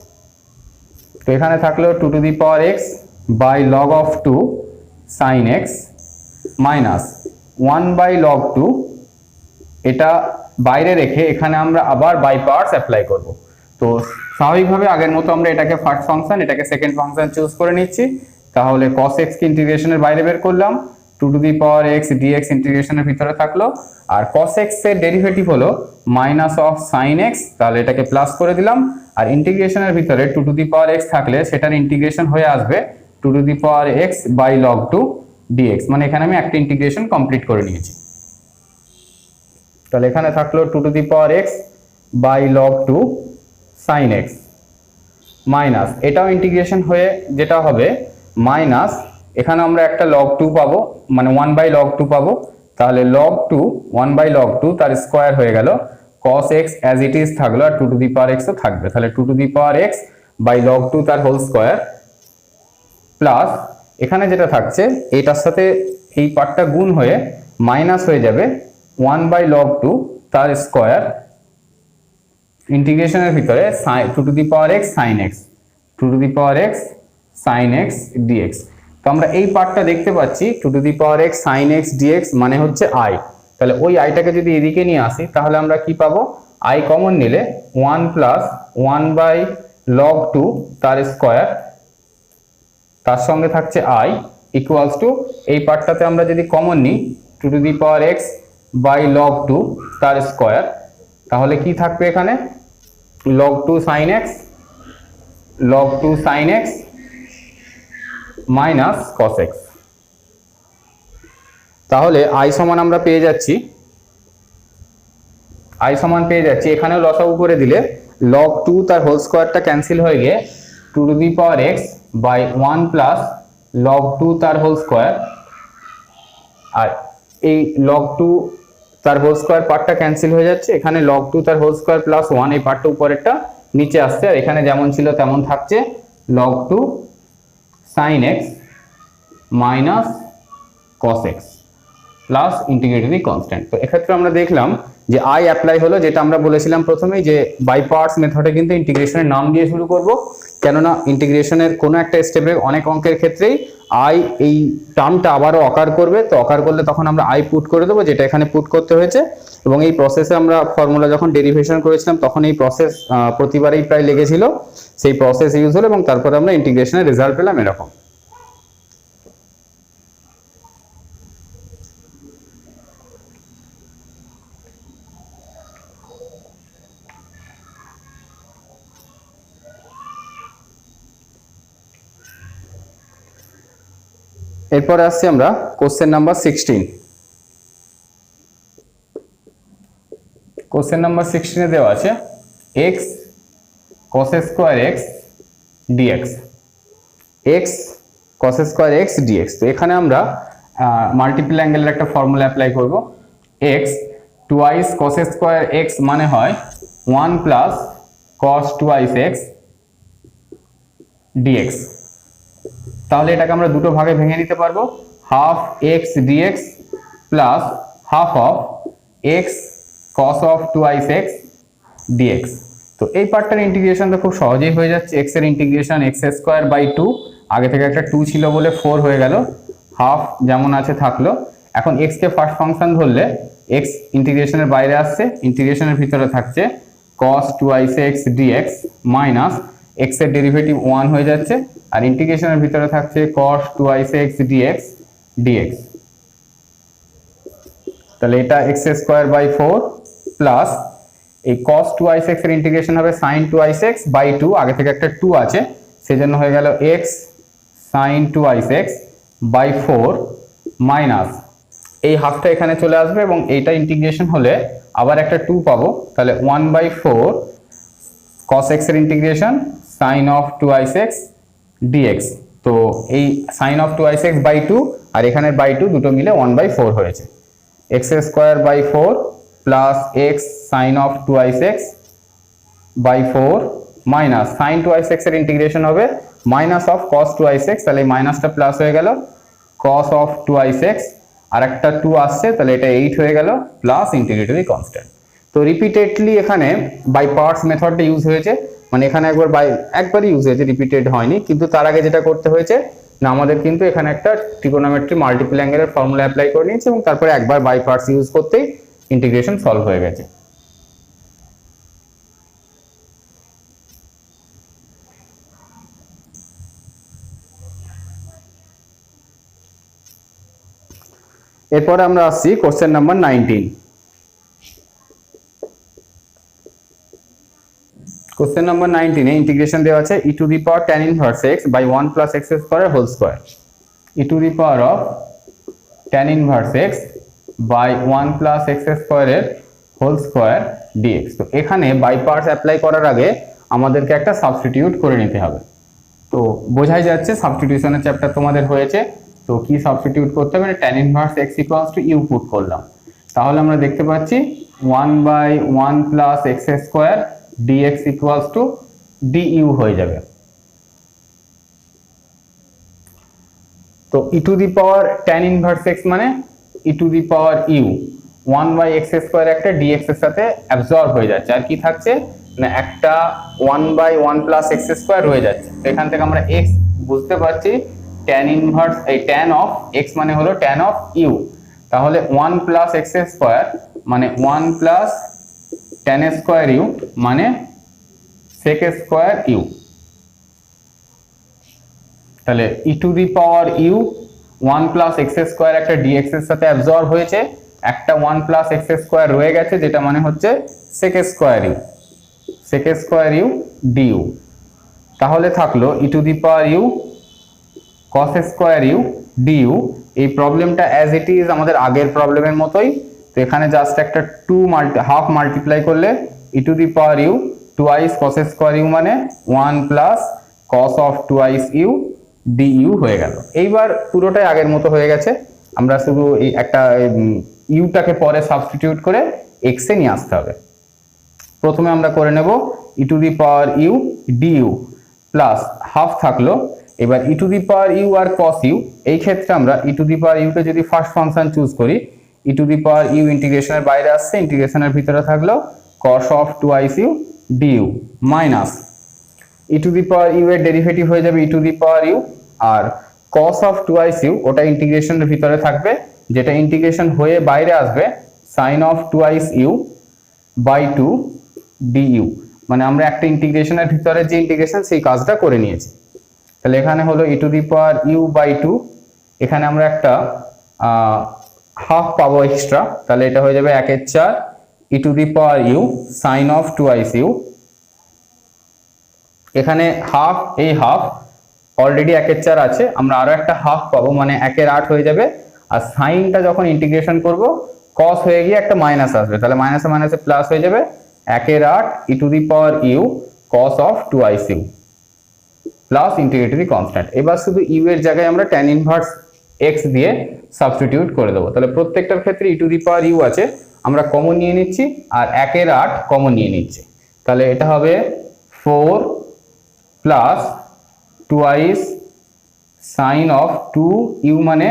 তো এখানে থাকলো 2 to the power x by log of 2 sin x minus 1 by log 2, এটা বাইরে রেখে এখানে আমরা আবার বাই পার্টস অ্যাপ্লাই করব। তো স্বাভাবিকভাবে আগের মতো আমরা এটাকে ফার্স্ট ফাংশন এটাকে সেকেন্ড ফাংশন চুজ করে নিচ্ছি, তাহলে cos x কে ইন্টিগ্রেশনের বাইরে বের করলাম, 2 to the power x dx ইন্টিগ্রেশনের ভিতরে থাকলো, আর cos x এর ডেরিভেটিভ হলো মাইনাস অফ sin x, তাহলে এটাকে প্লাস করে দিলাম, আর ইন্টিগ্রেশনের ভিতরে 2 টু দি পাওয়ার x থাকলে সেটার ইন্টিগ্রেশন হয়ে আসবে 2 to the power x by log 2 dx, মানে এখানে আমি একটা ইন্টিগ্রেশন কমপ্লিট করে নিয়েছি। তাহলে এখানে থাকলো 2 to the power x by log 2 sin x minus, এটাও ইন্টিগ্রেশন হয়ে যেটা হবে মাইনাস, এখানে আমরা একটা log 2 পাবো মানে 1 বাই log 2 পাবো, তাহলে log 2 1 বাই log 2 তার স্কোয়ার হয়ে গেল, cos x as it is থাকলো আর 2 টু দি পাওয়ার x ও থাকবে, তাহলে 2 to the power x by log 2 তার হোল স্কোয়ার প্লাস এখানে যেটা থাকছে এটার সাথে এই পার্টটা গুণ হয়ে মাইনাস হয়ে যাবে 1 বাই log 2 তার স্কোয়ার ইন্টিগ্রেশনের ভিতরে 2 to the power x sin x, 2 to the power x sin x dx। তো আমরা এই পার্টটা দেখতে পাচ্ছি 2 to the power x sin x dx মানে হচ্ছে i, তাহলে ওই আইটাকে যদি এদিকে নিয়ে আসি তাহলে আমরা কি পাবো, i কমন নিলে 1 প্লাস 1 বাই log 2 তার স্কোয়ার, তার সঙ্গে থাকছে i ইকুয়ালস টু এই পার্টটাতে আমরা যদি কমন নিই 2 to the power x by log 2 তার স্কোয়ার, তাহলে কি থাকবে এখানে log 2 sin x minus cos x। তাহলে আই সমান আমরা পেয়ে যাচ্ছি, এখানেও লসাগু করে দিলে log 2 তার হোল স্কোয়ারটা ক্যান্সেল হয়ে গিয়ে 2 to the power x by 1 plus log 2 তার হোল স্কোয়ার, আর এই log 2 তার হোল স্কোয়ার পার্টটা ক্যান্সেল হয়ে যাচ্ছে, এখানে log 2 তার হোল স্কোয়ার প্লাস 1 এই পার্টটা উপরেরটা নিচে আসছে, আর এখানে যেমন ছিল তেমন থাকছে log 2 sin x minus cos x plus integratory constant. তো এক্ষেত্রে আমরা দেখলাম যে আই অ্যাপ্লাই হলো, যেটা আমরা বলেছিলাম প্রথমেই যে বাই পার্টস মেথডে কিন্তু ইন্টিগ্রেশনের নাম দিয়ে শুরু করব, কেননা ইন্টিগ্রেশনের কোনো একটা স্টেপে অনেক অঙ্কের ক্ষেত্রেই আই এই টার্মটা আবারও অকার করবে, তো অকার করলে তখন আমরা আই পুট করে দেবো, যেটা এখানে পুট করতে হয়েছে। এবং এই প্রসেসে আমরা ফর্মুলা যখন ডেরিভেশন করেছিলাম তখন এই প্রসেস প্রতিবারেই প্রায় লেগেছিল, সেই প্রসেস ইউজ হলো এবং তারপরে আমরা ইন্টিগ্রেশনের রেজাল্ট পেলাম এরকম। এরপরে আসছি আমরা কোশ্চেন নাম্বার 16। কোশ্চেন নাম্বার 16 এ দেওয়া আছে x cos square x dx, x cos square x dx। তো এখানে আমরা মাল্টিপল অ্যাঙ্গেলের একটা ফর্মুলা অ্যাপ্লাই করব। x twice cos square x মানে হয় 1 plus cos twice x dx। তাহলে এটাকে আমরা দুটো ভাগে ভেঙে নিতে পারবো, half x dx plus half of x cos of twice x dx। তো এই পার্টটার ইন্টিগ্রেশন তো খুব সহজেই হয়ে যাচ্ছে, x এর ইন্টিগ্রেশন x স্কয়ার বাই 2, আগে থেকে একটা 2 ছিল বলে 4 হয়ে গেল, হাফ যেমন আছে থাকলো। এখন x কে ফার্স্ট ফাংশন ধরলে x ইন্টিগ্রেশনের বাইরে আসছে, ইন্টিগ্রেশনের ভিতরে থাকছে cos twice x dx minus x এর ডেরিভেটিভ 1 হয়ে যাচ্ছে, আর ইন্টিগ্রেশনের ভিতরে থাকছে cos টুয়াইস x dx। তাহলে এটা x স্কয়ার বাই 4 প্লাস এই cos টুয়াইস x এর ইন্টিগ্রেশন হবে sin টুয়াইস x বাই 2, আগে থেকে একটা 2 আছে সেজন্য হয়ে গেল x sin twice x by 4 minus এই হাফটা এখানে চলে আসবে এবং এইটা ইন্টিগ্রেশন হলে আবার একটা 2 পাবো, তাহলে 1/4 cos x এর integration sin of twice x dx। তো এই sin of twice x by 2 আর এখানে বাই 2 দুটো মিলে 1/4 হয়েছে, x square by 4 plus x sin of twice x by 4 minus sin twice x এর ইন্টিগ্রেশন হবে minus of cos twice x, তাহলে এই মাইনাসটা প্লাস হয়ে গেল cos অফ টুয়াইস x, আর একটা 2 আসছে তাহলে এটা 8 হয়ে গেল প্লাস ইন্টিগ্রেটরি কনস্ট্যান্ট। তো রিপিটেডলি এখানে বাই পার্টস মেথডটা ইউজ হয়েছে, মানে এখানে একবারই ইউজ হয়েছে, রিপিটেড হয়নি। কিন্তু তার আগে যেটা করতে হয়েছে না, আমাদের কিন্তু এখানে একটা ট্রিগোনোমেট্রি মাল্টিপল অ্যাঙ্গেলের ফর্মুলা অ্যাপ্লাই করে নিয়েছে এবং তারপরে একবার বাই পার্টস ইউজ করতেই ইন্টিগ্রেশন সলভ হয়ে গেছে। এরপরে আমরা আসছি কোশ্চেন নাম্বার 19। কোশ্চেন নাম্বার 19 এ ইন্টিগ্রেশন দেওয়া আছে e to the power tan inverse x by 1 plus x square whole square, e to the power of tan inverse x by 1 plus x স্কয়ারের whole square dx। তো এখানে by parts apply করার আগে আমাদেরকে একটা substitute করে নিতে হবে। তো বোঝাই যাচ্ছে সাবস্টিটিউশনের চ্যাপ্টার তোমাদের হয়েছে, তো কি সাবস্টিটিউট করতে হবে, tan inverse x equals to u put করলাম, তাহলে আমরা দেখতে পাচ্ছি 1/1 plus x square dx equals to du হয়ে যাবে। তো e to the power tan inverse x মানে e to the power u, 1/x square একটা dx এর সাথে অ্যাবজর্ব হয়ে যাচ্ছে, আর কি থাকছে না একটা 1/1 প্লাস x স্কয়ার হয়ে যাচ্ছে। তো এখান থেকে আমরা x বুঝতে পারছি tan ইনভার্স এই tan অফ x মানে হলো tan অফ u, তাহলে 1 প্লাস x স্কয়ার মানে 1 প্লাস tan স্কয়ার u মানে sec স্কয়ার u। তাহলে e to the power u 1 plus x square একটা dx এর সাথে অ্যাবজর্ব হয়েছে, একটা 1 প্লাস x স্কয়ার রয়ে গেছে যেটা মানে হচ্ছে sec স্কয়ার u du। তাহলে থাকলো e to the power u cos square u du এই প্রবলেমটা অ্যাজ ইট ইজ আমাদের আগের প্রবলেমের মতোই। তো এখানে জাস্ট একটা হাফ মাল্টিপ্লাই করলে e to the power u twice cos square u মানে 1 plus cos of twice u d u হয়ে গেল। এইবার পুরোটাই আগের মতো হয়ে গেছে, আমরা শুধু এই একটা ইউটাকে পরে সাবস্টিটিউট করে এক্স এ নিয়ে আসতে হবে। প্রথমে আমরা করে নেব e to the power u d u plus half থাকলো, এবার e to the power u আর কস ইউ, এই ক্ষেত্রে আমরা ই টু দি পাওয়ার ইউকে যদি ফার্স্ট ফাংশন চুজ করি, e to the power you ইন্টিগ্রেশনের বাইরে আসছে, ইন্টিগ্রেশনের ভিতরে থাকলো cos of twice u d u minus e to the power u এর ডেরিভেটিভ হয়ে যাবে e to the power u, আর কস অফ টুয়াইস ইউ ওটা ইন্টিগ্রেশনের ভিতরে থাকবে, যেটা ইন্টিগ্রেশন হয়ে বাইরে আসবে sine of twice u by 2 du, মানে আমরা একটা ইন্টিগ্রেশনের ভিতরে যে ইন্টিগ্রেশন সেই কাজটা করে নিয়েছি। তাহলে এখানে হলো e to the power u by 2, এখানে আমরা একটা হাফ পাবো এক্সট্রা, তাহলে এটা হয়ে যাবে 1/4 e to the power u sine of twice u. এখানে হাফ, এই হাফ অলরেডি 1/4 আছে, আমরা আরো একটা হাফ পাবো মানে 1/8 হয়ে যাবে, আর সাইনটা যখন ইন্টিগ্রেশন করব কস হয়ে গিয়ে একটা মাইনাস আসবে, তাহলে মাইনাসে মাইনাসে প্লাস হয়ে যাবে 1/8 e to the power u cos of twice u plus integratory constant. এবার শুধু ইউ এর জায়গায় আমরা tan ইনভার্স এক্স দিয়ে সাবস্টিটিউট করে দেবো। তাহলে প্রত্যেকটার ক্ষেত্রে ই টু দি পাওয়ার ইউ আছে, আমরা কমন নিয়ে নিচ্ছি আর 1/8 কমন নিয়ে নিচ্ছি, তাহলে এটা হবে 4 plus twice sine of 2 u মানে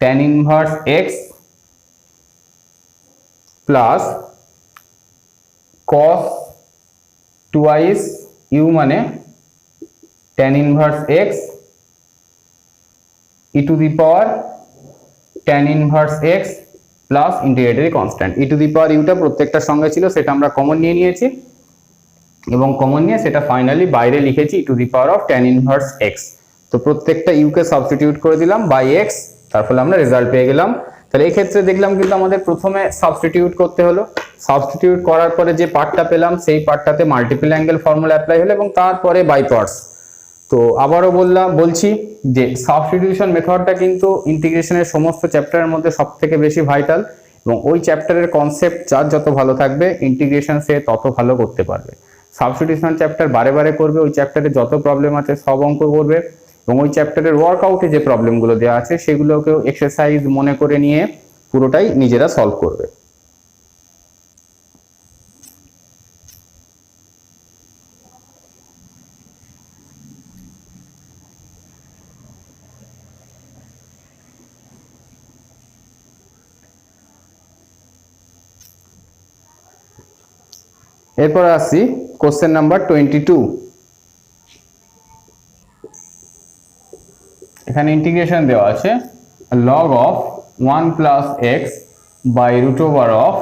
tan inverse x plus cos twice u মানে tan inverse x e to the power tan inverse x plus integratory constant. E to the power ইউটা প্রত্যেকটার সঙ্গে ছিল, সেটা আমরা কমন নিয়ে নিয়েছি এবং কমন নিয়ে সেটা ফাইনালি বাইরে লিখেছি e to the power of tan inverse x. তো প্রত্যেকটা ইউকে সাবস্টিটিউট করে দিলাম বাই এক্স, তারপর আমরা রেজাল্ট পেয়ে গেলাম। তাহলে এই ক্ষেত্রে দেখলাম কিন্তু আমাদের প্রথমে সাবস্টিটিউট করতে হলো, সাবস্টিটিউট করার পরে যে পার্টটা পেলাম সেই পার্টটাতে মাল্টিপল অ্যাঙ্গেল ফর্মুলা অ্যাপ্লাই হলো এবং তারপরে বাই পার্টস। তো আবারও বলছি যে সাবস্টিটিউশন মেথডটা কিন্তু ইন্টিগ্রেশনের সমস্ত চ্যাপ্টারের মধ্যে সবথেকে বেশি ভাইটাল, এবং ওই চ্যাপ্টারের কনসেপ্ট যার যত ভালো থাকবে ইন্টিগ্রেশন সে তত ভালো করতে পারবে। সাবস্টিটিউশন চ্যাপ্টার বারে বারে করবে, ওই চ্যাপ্টারে যত প্রবলেম আছে সব অঙ্ক করবে, এবং ওই চ্যাপ্টারের ওয়ার্কআউটে যে প্রবলেমগুলো দেওয়া আছে সেগুলোকেও এক্সারসাইজ মনে করে নিয়ে পুরোটাই নিজেরা সলভ করবে। এরপর আসছি কোশ্চেন নাম্বার 22। এখানে ইন্টিগ্রেশন দেওয়া আছে log of 1 plus x by root over of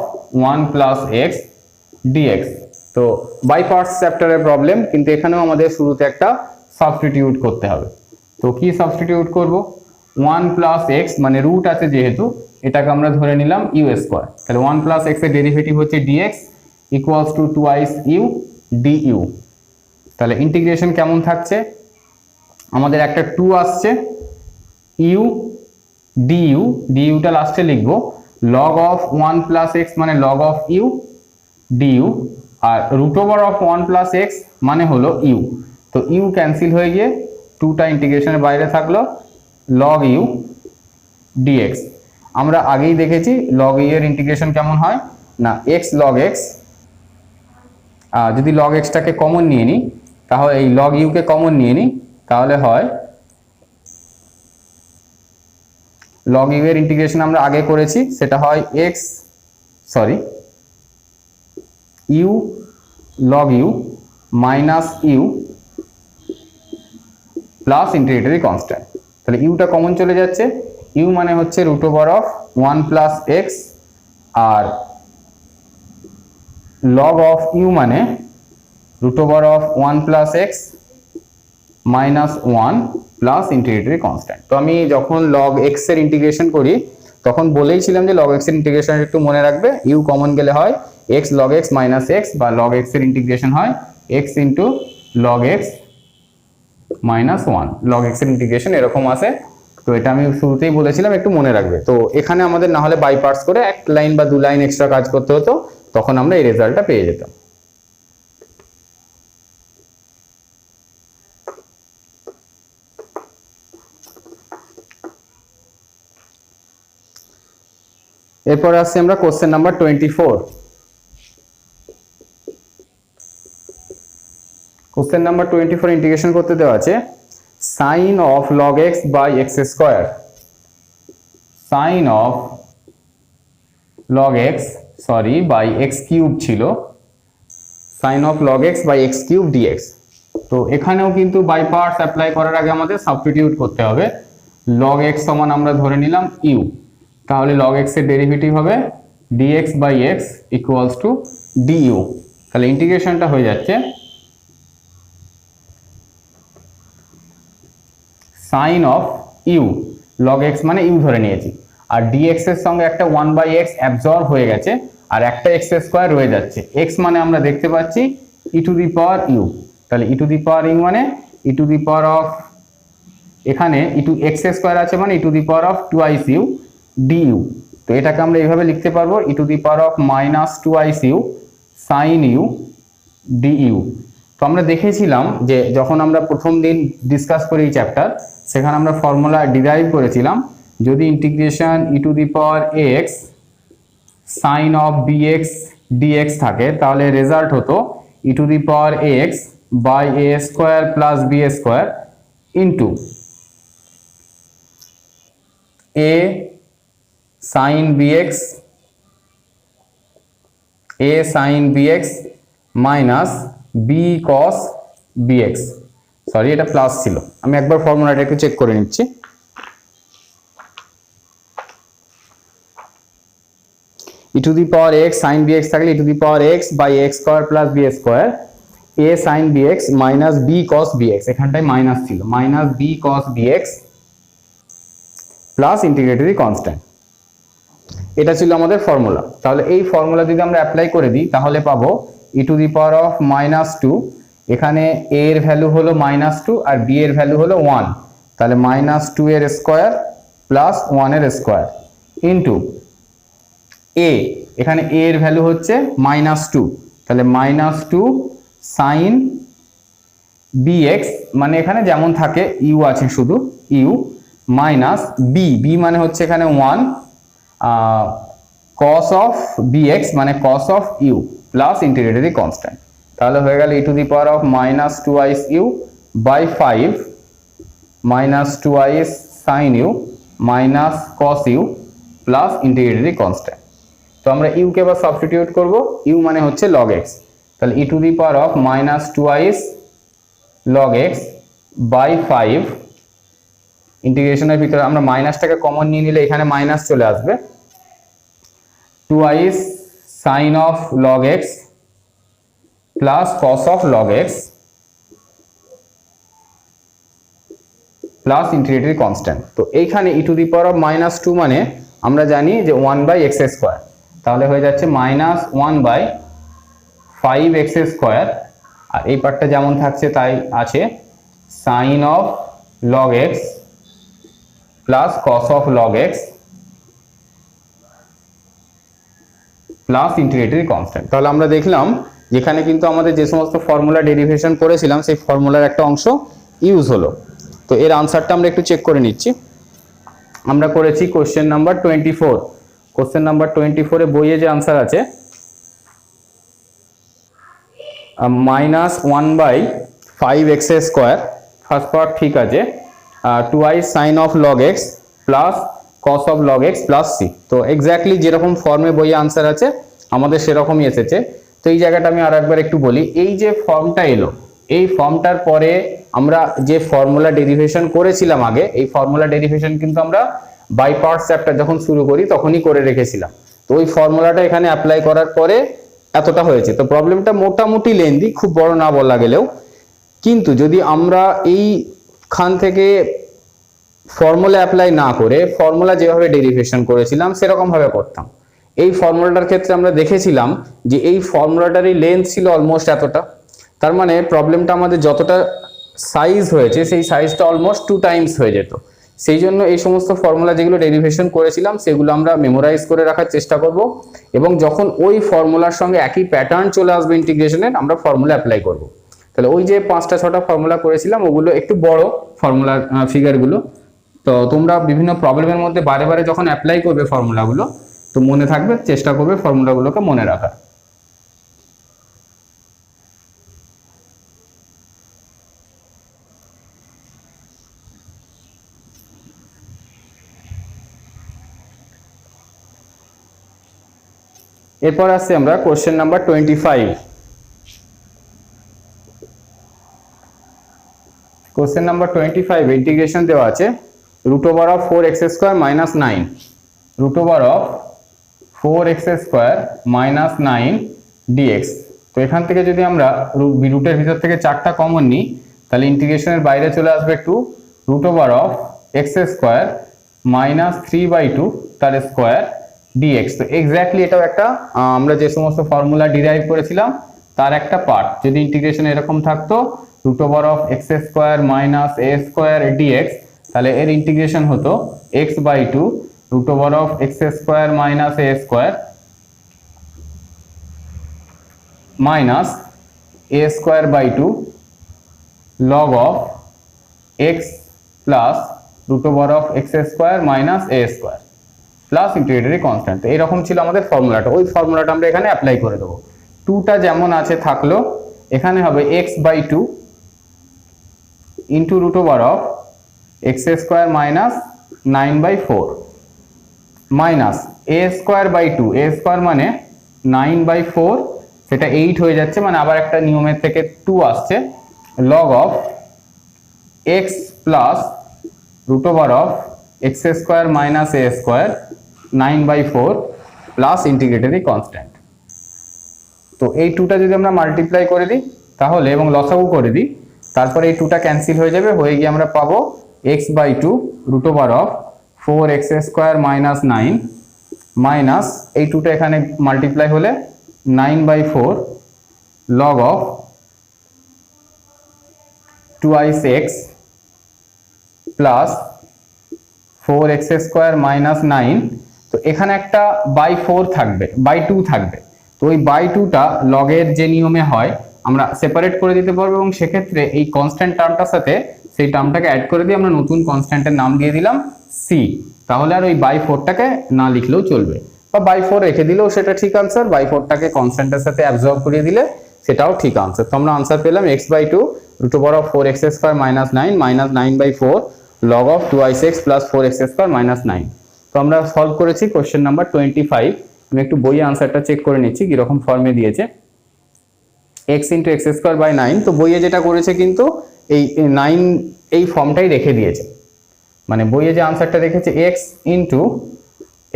1 plus x dx। তো বাই পার্টস চ্যাপ্টারের প্রবলেম, কিন্তু এখানেও আমাদের শুরুতে একটা সাবস্টিটিউট করতে হবে। তো কি সাবস্টিটিউট করব, 1 plus x মানে রুট আছে যেহেতু এটাকে আমরা ধরে নিলাম ইউ স্কোয়ার, তাহলে 1 plus x এর ডেরিভেটিভ হচ্ছে dx equals to twice u du. তাহলে ইন্টিগ্রেশন কেমন থাকছে, আমাদের একটা 2 আসছে, ইউ ডিইউ, ডিইউটা লাস্টে লিখবো, লগ অফ 1 প্লাস এক্স মানে লগ অফ ইউ ডিইউ, আর root over of 1 plus x মানে হলো ইউ। তো ইউ ক্যান্সেল হয়ে গিয়ে 2টা ইন্টিগ্রেশনের বাইরে থাকলো লগ ইউ ডিএক্স। আমরা আগেই দেখেছি লগ ইউ এর ইন্টিগ্রেশন কেমন হয় না, এক্স লগ এক্স, যদি লগ এক্সটাকে কমন নিয়ে নিই তাহলে এই লগ ইউকে কমন নিয়ে নিই তাহলে হয় লগ ইউ এর ইন্টিগ্রেশন আমরা আগে করেছি, সেটা হয় u log u minus u plus integratory constant. তাহলে ইউটা কমন চলে যাচ্ছে, ইউ মানে হচ্ছে root over of 1 plus x, আর লগ অফ ইউ মানে root over of 1 plus x minus 1 plus integratory constant. তো আমি যখন লগ এক্স এর ইন্টিগ্রেশন করি তখন বলেইছিলাম যে লগ এক্স এর ইন্টিগ্রেশন একটু মনে রাখবে, ইউ কমন গেলে হয় x log x minus x, বা লগ এক্স এর ইন্টিগ্রেশন হয় x into log x minus 1। Log x এর ইন্টিগ্রেশন এরকম আসে। তো এটা আমি শুরুতেই বলেছিলাম, একটু মনে রাখবে। তো এখানে আমাদের না হলে বাই পার্টস করে এক লাইন বা দু লাইন এক্সট্রা কাজ করতে হতো, তখন আমরা এই রেজাল্টটা পেয়ে যেতাম। এরপর আসছি আমরা question number 24। Question number 24 integration করতে দেওয়া আছে sine of log x by x square, sine of log x by x cube ছিল, sine of log x by x cube dx. তো এখানেও কিন্তু বাই পার্টস অ্যাপ্লাই করার আগে আমাদের সাবস্টিটিউট করতে হবে। লগ এক্স সমান আমরা ধরে নিলাম ইউ, তাহলে লগ এক্স এর ডেরিভেটিভ হবে dx by x equals to du। তাহলে ইন্টিগ্রেশনটা হয়ে যাচ্ছে sine of u, log x মানে ইউ ধরে নিয়েছি, আর dx এর সঙ্গে একটা 1/x অ্যাবজর্ব হয়ে গেছে, আর একটা এক্স স্কোয়ার রয়ে যাচ্ছে। এক্স মানে আমরা দেখতে পাচ্ছি ই টু দি পাওয়ার ইউ, তাহলে e to the power you মানে e to the power of, এখানে ই টু এক্স স্কোয়ার আছে মানে e to the power of twice u du. তো এটাকে আমরা এইভাবে লিখতে পারবো e to the power of minus twice u sine u du. তো আমরা দেখেছিলাম যে যখন আমরা প্রথম দিন ডিসকাস করি এই চ্যাপ্টার, সেখানে আমরা ফর্মুলা ডিরাইভ করেছিলাম, যদি integration e to the power x sine of bx dx থাকে, তাহলে রেজাল্ট হতো e to the power x by a square plus b square into a sine bx minus b cos bx. Sorry, এটা plus ছিল, আমি একবার ফর্মুলাটা একটু check করে নিচ্ছি। E to the power x sine bx থাকলে e to the power x by x square plus b square a sine bx minus b cos bx, এখানটায় মাইনাস ছিল, minus b cos bx plus integratory constant. এটা ছিল আমাদের formula. তাহলে এই formula যদি আমরা অ্যাপ্লাই করে দিই তাহলে পাবো e to the power of minus two, এখানে এ এর ভ্যালু হলো মাইনাস টু আর বি এর ভ্যালু হলো 1, তাহলে মাইনাস টু এর স্কোয়ার প্লাস 1 এর স্কোয়ার ইন্টু এ, এখানে এ এর ভ্যালু হচ্ছে মাইনাস টু, তাহলে মাইনাস টু সাইন বিএক্স মানে এখানে যেমন থাকে ইউ আছে শুধু ইউ, মাইনাস বি মানে হচ্ছে এখানে 1 cos অফ বিএক্স মানে cos of u plus integratory constant. তাহলে হয়ে গেল e to the power of minus twice u by 5 minus twice sine u minus cos u plus integratory constant. তো আমরা you কে এবার সাবস্টিটিউট করব, ইউ মানে হচ্ছে লগ এক্স, তাহলে e to the power of minus twice log x by 5, ইন্টিগ্রেশনের ভিতরে আমরা মাইনাসটাকে কমন নিয়ে নিলে এখানে মাইনাস চলে আসবে, twice sine of log x plus cos of log x plus integratory constant. তো এইখানে e to the power of minus two মানে আমরা জানি যে 1/x স্কোয়ার, তাহলে হয়ে যাচ্ছে মাইনাস 1/5x স্কোয়ার, আর এই পার্টটা যেমন থাকছে তাই আছে sine of log x plus cos of log x plus integratory constant. তাহলে আমরা দেখলাম যেখানে কিন্তু আমাদের যে সমস্ত ফর্মুলা ডেরিভেশন করেছিলাম সেই ফর্মুলার একটা অংশ ইউজ হলো। তো এর আনসারটা আমরা একটু চেক করে নিচ্ছি। আমরা করেছি কোশ্চেন নাম্বার 24। কোশ্চেন নাম্বার 24 এ বইয়ে যে আনসার আছে minus 1/5x square, first part ঠিক আছে, twice sine of log x plus cos of log x plus c. তো এক্স্যাক্টলি যেরকম ফর্মে বইয়ে আনসার আছে আমাদের সেরকমই এসেছে। তো এই জায়গাটা আমি আর একবার একটু বলি, এই যে ফর্মটা এলো এই ফর্মটার পরে আমরা যে ফর্মুলা ডেরিভেশন করেছিলাম আগে, এই ফর্মুলা ডেরিভেশন কিন্তু আমরা বাই পার্টস চ্যাপ্টার যখন শুরু করি তখনই করে রেখেছিলাম। তো ওই ফর্মুলাটা এখানে অ্যাপ্লাই করার পরে এতটা হয়েছে। তো প্রবলেমটা মোটামুটি লেন্দি, খুব বড় না বলা গেলেও, কিন্তু যদি আমরা এইখান থেকে ফর্মুলা অ্যাপ্লাই না করে ফর্মুলা যেভাবে ডেরিভেশন করেছিলাম সেরকম ভাবে করতাম, এই ফর্মুলাটার ক্ষেত্রে আমরা দেখেছিলাম যে এই ফর্মুলাটারই লেন্থ ছিল অলমোস্ট এতটা। তার মানে প্রবলেমটা আমাদের যতটা সাইজ হয়েছে সেই সাইজটা অলমোস্ট 2 টাইমস হয়ে যেত। সেই জন্য এই সমস্ত ফর্মুলা যেগুলো ডেরিভেশন করেছিলাম সেগুলো আমরা মেমোরাইজ করে রাখার চেষ্টা করব, এবং যখন ওই ফর্মুলার সঙ্গে একই প্যাটার্ন চলে আসবে ইন্টিগ্রেশনের আমরা ফর্মুলা অ্যাপ্লাই করব। তাহলে ওই যে 5টা 6টা ফর্মুলা করেছিলাম ওগুলো একটু বড় ফর্মুলার ফিগারগুলো, তো তোমরা বিভিন্ন প্রবলেমের মধ্যে বারে বারে যখন অ্যাপ্লাই করবে ফর্মুলাগুলো তো মনে থাকবে, চেষ্টা করবে ফর্মুলাগুলোকে মনে রাখার। এরপর আসছি আমরা question number 25। Question number 25 integration দেওয়া আছে √4x² - 9, √4x² - 9 dx। তো এখান থেকে যদি আমরা রুটের ভিতর থেকে 4টা কমন নিই তাহলে ইন্টিগ্রেশনের বাইরে চলে আসবে 2 √x² - 3/2 তার স্কোয়ার dx। তো এক্স্যাক্টলি এটাও একটা আমরা যে সমস্ত ফর্মুলা ডিরাইভ করেছিলাম তার একটা পার্ট। যদি ইন্টিগ্রেশন এরকম থাকতো √x² - a² dx, তাহলে এর ইন্টিগ্রেশন হতো x/2 √x² - a² minus a²/2 log of x plus √x² - a² plus integratory constant. এরকম ছিল আমাদের ফর্মুলাটা, ওই ফর্মুলাটা আমরা এখানে অ্যাপ্লাই করে দেবো। 2টা যেমন আছে থাকলো, এখানে হবে x/2 into √x² - 9/4 minus a²/2, a² মানে 9/4, সেটা 8 হয়ে যাচ্ছে, মানে আবার একটা নিয়মের থেকে 2 আসছে, log of x plus √x² - a² 9/4 plus integratory constant. তো এই 2টা যদি আমরা মাল্টিপ্লাই করে দিই তাহলে এবং লসাগু করে দিই, তারপরে এই 2টা ক্যান্সেল হয়ে যাবে, হয়ে গিয়ে আমরা পাবো x/2 √4x² - 9 মাইনাস এই 2টা এখানে মাল্টিপ্লাই হলে 9/4 log of 2x plus 4x² - 9। তো এখানে একটা /4 থাকবে, /2 থাকবে, তো ওই /2টা লগের যে নিয়মে হয় আমরা সেপারেট করে দিতে পারবো, এবং সেক্ষেত্রে এই কনস্ট্যান্ট টার্মটার সাথে সেই টার্মটাকে অ্যাড করে দিয়ে আমরা নতুন কনস্ট্যান্টের নাম দিয়ে দিলাম c। তাহলে আর ওই /4টাকে না লিখলেও চলবে, বা /4 রেখে দিলেও সেটা ঠিক আনসার, /4টাকে কনস্ট্যান্টের সাথে অ্যাবজর্ব করিয়ে দিলে সেটাও ঠিক আনসার। তো আমরা আনসার পেলাম x/2 √4x² - 9 minus 9/4 log of 2x plus 4x² - 9। তো আমরা সলভ করেছি কোশ্চেন নাম্বার 25। আমি একটু বইয়ে আনসারটা চেক করে নিচ্ছি কিরকম ফর্মে দিয়েছে। x × x² / 9, তো বইয়ে যেটা করেছে কিন্তু এই 9 এই ফর্মটাই রেখে দিয়েছে, মানে বইয়ে যে আনসারটা রেখেছে x ×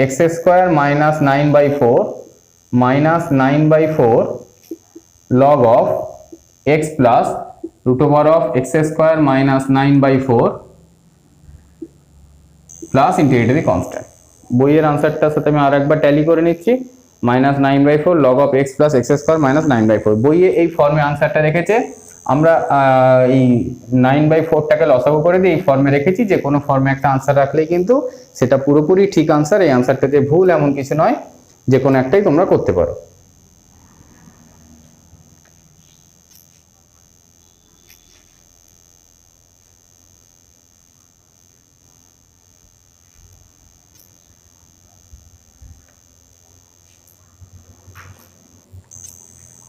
x² - 9/4 minus 9/4 log of x plus √x² - 9/4 plus integratory constant. বইয়ের আনসারটার সাথে আমি আর একবার ট্যালি করে নিচ্ছি, minus 9/4 log of x plus x² - 9/4। বইয়ে এই ফর্মে আনসারটা রেখেছে, আমরা এই 9/4টাকে লসাগু করে দিয়ে এই ফর্মে রেখেছি। যে কোনো ফর্মে একটা আনসার রাখলেই কিন্তু সেটা পুরোপুরি ঠিক আনসার, এই আনসারটা যে ভুল এমন কিছু নয়, যে কোনো একটাই তোমরা করতে পারো।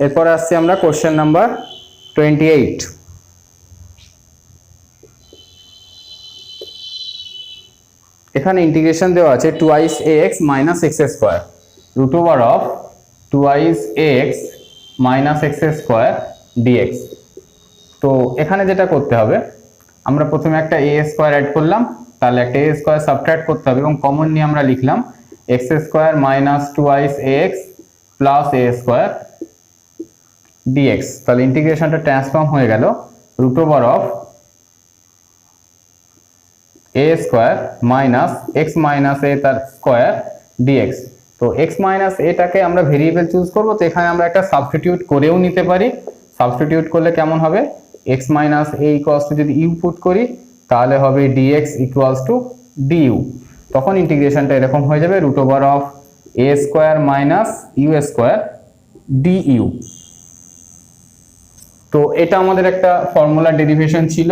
এরপর আসছি আমরা কোশ্চেন নাম্বার 28। এখানে ইন্টিগ্রেশন দেওয়া আছে 2x - x² √2x - x² dx। তো এখানে যেটা করতে হবে, আমরা প্রথমে একটা a² অ্যাড করলাম, তাহলে একটা a² সাবট্রাক্ট করতে হবে, এবং কমন নিয়ে আমরা লিখলাম x² - 2x plus a² dx। তাহলে ইন্টিগ্রেশনটা ট্রান্সফর্ম হয়ে গেল √a² মাইনাস x - a তার স্কয়ার dx। তো x - a টাকে আমরা ভেরিয়েবল চুজ করব, তো এখানে আমরা একটা সাবস্টিটিউট করেও নিতে পারি। সাবস্টিটিউট করলে কেমন হবে, x - a = যদি u পুট করি তাহলে হবে dx ইকুয়ালস টু du। তখন ইন্টিগ্রেশনটা এরকম হয়ে যাবে root over of a square minus u square du। তো এটা আমাদের একটা ফর্মুলা ডেরিভেশন ছিল,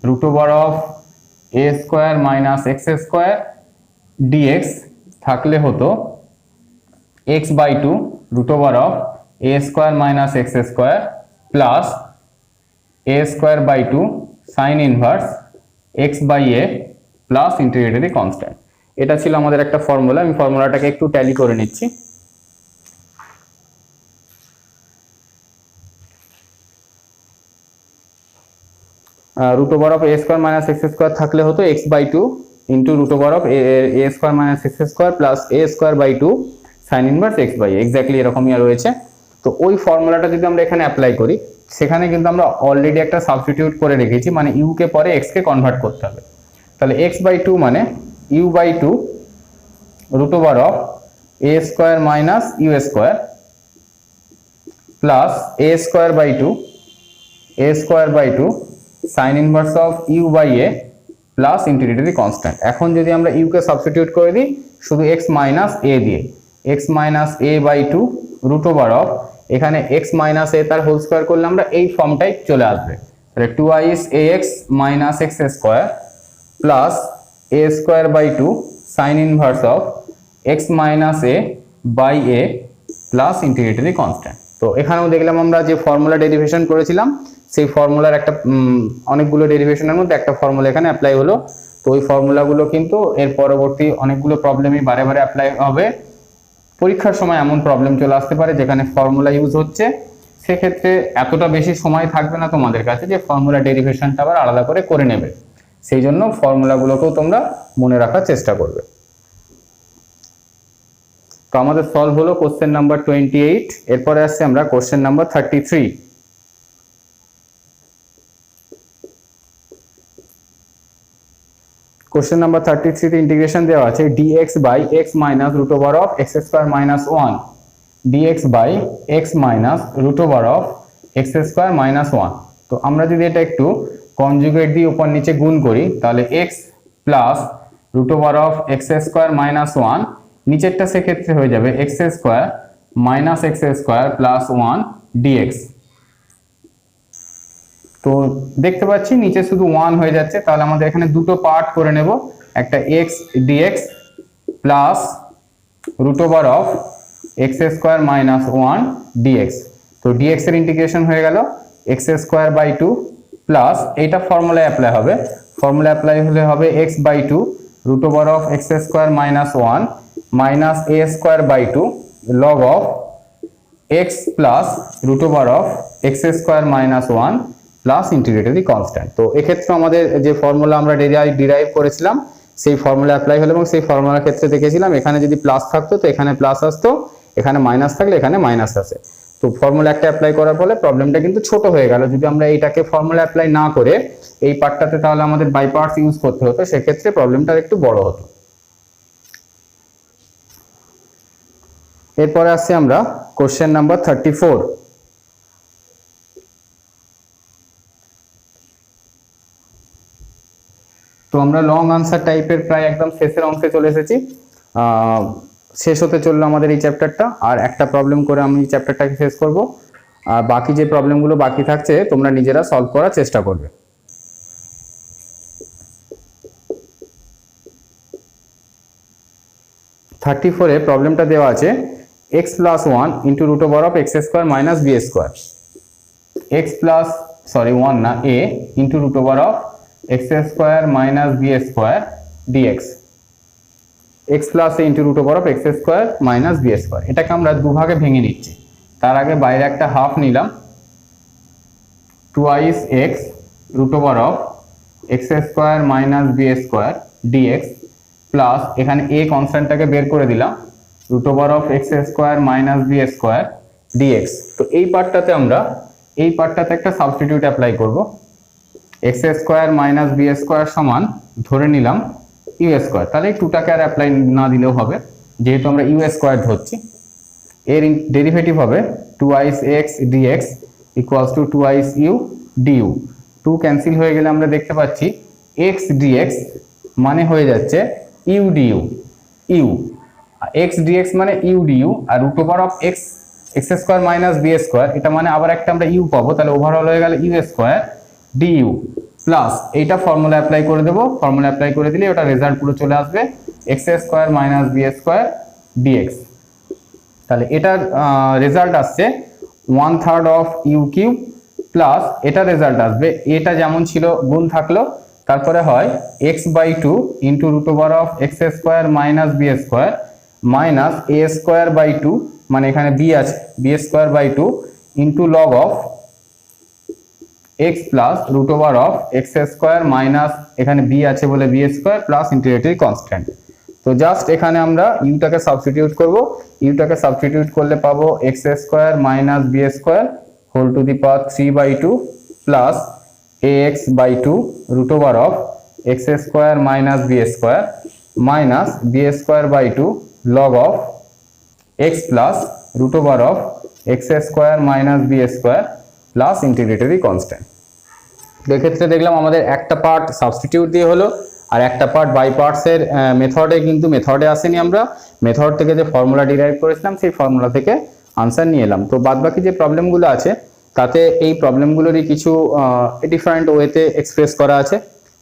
root over of a square minus x square dx থাকলে হতো x by two root over of a square minus x square plus a square by two sine inverse x by a plus integratory constant. এটা ছিল আমাদের একটা formula. আমি ফর্মুলাটাকে একটু tally করে নিচ্ছি। Root over of a square minus x square থাকলে হতো x by two into root over of a square minus x square plus a square by two sine inverse x by a, exactly এরকমই রয়েছে। তো ওই ফর্মুলাটা যদি আমরা এখানে অ্যাপ্লাই করি, সেখানে কিন্তু আমরা অলরেডি একটা সাবস্টিটিউট করে রেখেছি, মানে ইউ কে পরে এক্স কে কনভার্ট করতে হবে। তাহলে x বাই টু মানে u by two root over of a square minus u square plus a square by two sine inverse of u by a plus integratory constant. এখন যদি আমরা you K substitute করে দিই শুধু x minus a দিয়ে, x minus a by two root over of, এখানে x minus a তার whole square করলে আমরা এই ফর্মটাই চলে আসবে। তাহলে twice a x minus x square plus a square by two sine inverse of x minus a by a plus integratory constant. তো এখানেও দেখলাম আমরা যে ফর্মুলা ডেরিভেশন করেছিলাম, সেই ফর্মুলার একটা অনেকগুলো ডেরিভেশনের মধ্যে একটা ফর্মুলা এখানে অ্যাপ্লাই হলো। তো ওই ফর্মুলাগুলো কিন্তু এর পরবর্তী অনেকগুলো প্রবলেমই বারে বারে অ্যাপ্লাই হবে। পরীক্ষার সময় এমন প্রবলেম চলে আসতে পারে যেখানে ফর্মুলা ইউজ হচ্ছে, সেক্ষেত্রে এতটা বেশি সময় থাকবে না তোমাদের কাছে যে ফর্মুলা ডেরিভেশনটা আবার আলাদা করে নেবে। সেই জন্য ফর্মুলাগুলোকেও তোমরা মনে রাখার চেষ্টা করবে। তো আমাদের সলভ হলো কোশ্চেন নাম্বার 28। এরপরে আসছে আমরা কোশ্চেন নাম্বার 33। কোশ্চেন নাম্বার 33 তে ইন্টিগ্রেশন দেওয়া আছে dx by x minus root over of x square minus 1, dx by x minus root over of x square minus 1। তো আমরা যদি এটা একটু কনজুগেট দিয়ে উপর নিচে গুণ করি, তাহলে x plus root over of x square minus 1, নিচেরটা সেক্ষেত্রে হয়ে যাবে x square minus x square plus 1 dx। তো দেখতে পাচ্ছি নিচে শুধু 1 হয়ে যাচ্ছে, তাহলে আমাদের এখানে দুটো পার্ট করে নেব, একটা x dx plus root over of x square minus 1 dx। তো dx এর ইন্টিগ্রেশন হয়ে গেল x square by two plus, এইটা ফর্মুলায় অ্যাপ্লাই হবে, ফর্মুলা অ্যাপ্লাই হলে হবে x by two root over of x square minus 1 minus a square by two log of x plus root over of x square minus 1 plus integratory constant. তো এক্ষেত্রে আমাদের যে formula আমরা derive করেছিলাম সেই formula apply হলো, এবং সেই ফর্মুলার ক্ষেত্রে দেখেছিলাম এখানে যদি প্লাস থাকতো তো এখানে প্লাস আসতো, এখানে মাইনাস থাকলে এখানে মাইনাস আসে। তো ফর্মুলা একটা অ্যাপ্লাই করার ফলে প্রবলেমটা কিন্তু ছোট হয়ে গেল। যদি আমরা এইটাকে ফর্মুলা অ্যাপ্লাই না করে এই পার্টটাতে তাহলে আমাদের বাই পার্টস ইউজ করতে হতো, সেক্ষেত্রে প্রবলেমটা একটু বড় হতো। এরপরে আসছে আমরা কোশ্চেন নাম্বার 34। তো আমরা লং আনসার টাইপের প্রায় একদম শেষের অংশে চলে এসেছি। শেষ হতে চললো আমাদের এই চ্যাপ্টারটা, আর একটা প্রবলেম করে আমি এই চ্যাপ্টারটাকে শেষ করব। আর বাকি যে প্রবলেমগুলো বাকি থাকছে তোমরা নিজেরা সলভ করার চেষ্টা করবে। 34 এ প্রবলেমটা দেওয়া আছে x plus 1 into root over of x square minus b square, x plus 1 না a into root over of x square minus b square dx, x plus a into root over of x square minus b square. এটাকে আমরা দুভাগে ভেঙে নিচ্ছি। তার আগে বাইরে একটা হাফ নিলাম, twice x root over of x square minus b square dx plus এখানে এ কনস্ট্যান্টটাকে বের করে দিলাম, root over of x square minus b square dx. তো এই পার্টটাতে আমরা একটা সাবস্টিটিউট অ্যাপ্লাই করব। X square minus b square সমান ধরে নিলাম ইউ স্কোয়ার, তাহলে এই টুটাকে আর অ্যাপ্লাই না দিলেও হবে যেহেতু আমরা ইউ স্কোয়ার ধরছি। এর ডেরিভেটিভ হবে twice x dx equals to twice u du. Two cancel হয়ে গেলে আমরা দেখতে পাচ্ছি এক্স ডিএক্স মানে হয়ে যাচ্ছে u du, u x dx মানে ইউ ডিইউ, আর root over of x x square minus b square, এটা মানে আবার একটা আমরা ইউ পাবো, তাহলে ওভারঅল হয়ে গেল ইউ স্কোয়ার ডিইউ প্লাস এইটা ফর্মুলা অ্যাপ্লাই করে দেবো, ফর্মুলা অ্যাপ্লাই করে দিলে ওটা রেজাল্ট পুরো চলে আসবে x square minus b square dx. তাহলে এটার রেজাল্ট আসছে 1/3 অফ ইউ কিউব প্লাস এটা রেজাল্ট আসবে, এটা যেমন ছিল গুণ থাকলো, তারপরে হয় x/2 into root over of x square minus b square minus a square by 2, মানে এখানে বি আছে b square by 2 into log of x plus root over of x square minus এখানে বি আছে বলে b square plus integratory constant. তো just এখানে আমরা ইউটাকে সাবস্টিটিউট করব, ইউটাকে সাবস্টিটিউট করলে পাবো x square minus b square whole to the power 3/2 plus ax by 2 root over of x square minus b square minus b square by 2 log of x plus root over of x square minus b square plus integratory constant। এক্ষেত্রে দেখলাম আমাদের একটা part substitute দিয়ে হলো, আর একটা part by পার্টসের মেথডে, কিন্তু মেথডে আসেনি, আমরা মেথড থেকে যে ফর্মুলা ডিরাইভ করেছিলাম সেই ফর্মুলা থেকে আনসার নিয়ে এলাম। তো বাদবাকি যে প্রবলেমগুলো আছে তাতে এই প্রবলেমগুলোরই কিছু ডিফারেন্ট ওয়েতে এক্সপ্রেস করা আছে।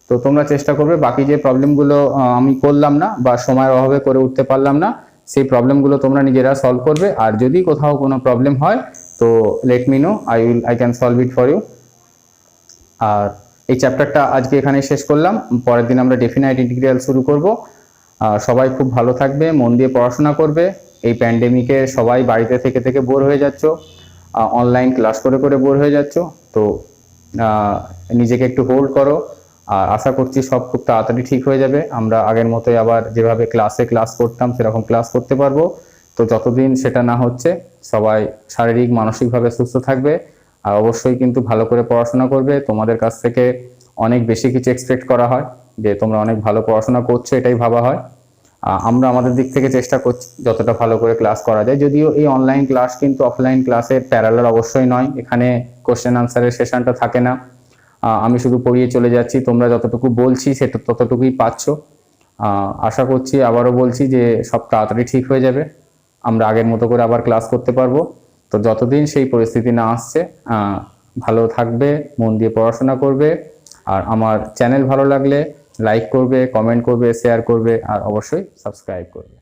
তো তোমরা চেষ্টা করবে বাকি যে প্রবলেমগুলো আমি করলাম না বা সময়ের অভাবে করে উঠতে পারলাম না সেই প্রবলেমগুলো তোমরা নিজেরা সলভ করবে, আর যদি কোথাও কোনো প্রবলেম হয় তো let me know, I can solve it for you. আর এই চ্যাপ্টারটা আজকে এখানে শেষ করলাম, পরের দিন আমরা ডেফিনাইট ইন্টিগ্রাল শুরু করব। সবাই খুব ভালো থাকবে, মন দিয়ে পড়াশোনা করবে। এই প্যান্ডেমিকে সবাই বাড়িতে থেকে থেকে বোর হয়ে যাচ্ছ, অনলাইন ক্লাস করে করে বোর হয়ে যাচ্ছ, তো নিজেকে একটু হোল্ড করো, আর আশা করছি সব খুব তাড়াতাড়ি ঠিক হয়ে যাবে। আমরা আগের মতোই আবার যেভাবে ক্লাস করতাম সেরকম ক্লাস করতে পারবো। তো যতদিন সেটা না হচ্ছে সবাই শারীরিক মানসিকভাবে সুস্থ থাকবে, আর অবশ্যই কিন্তু ভালো করে পড়াশোনা করবে। তোমাদের কাছ থেকে অনেক বেশি কিছু এক্সপেক্ট করা হয়, যে তোমরা অনেক ভালো পড়াশোনা করছো এটাই ভাবা হয়। আমরা আমাদের দিক থেকে চেষ্টা করছি যতটা ভালো করে ক্লাস করা যায়, যদিও এই অনলাইন ক্লাস কিন্তু অফলাইন ক্লাসের প্যারালাল অবশ্যই নয়, এখানে কোশ্চেন আনসারের সেশনটা থাকে না, আমি শুধু পড়িয়ে চলে যাচ্ছি, তোমরা যতটুকু বলছি সেটা ততটুকুই পাচ্ছ। আশা করছি, আবারও বলছি যে সব তাড়াতাড়ি ঠিক হয়ে যাবে, আমরা আগের মতো করে আবার ক্লাস করতে পারবো। তো যতদিন সেই পরিস্থিতি না আসছে ভালো থাকবে, মন দিয়ে পড়াশোনা করবে, আর আমার চ্যানেল ভালো লাগলে লাইক করবে, কমেন্ট করবে, শেয়ার করবে, আর অবশ্যই সাবস্ক্রাইব করবে।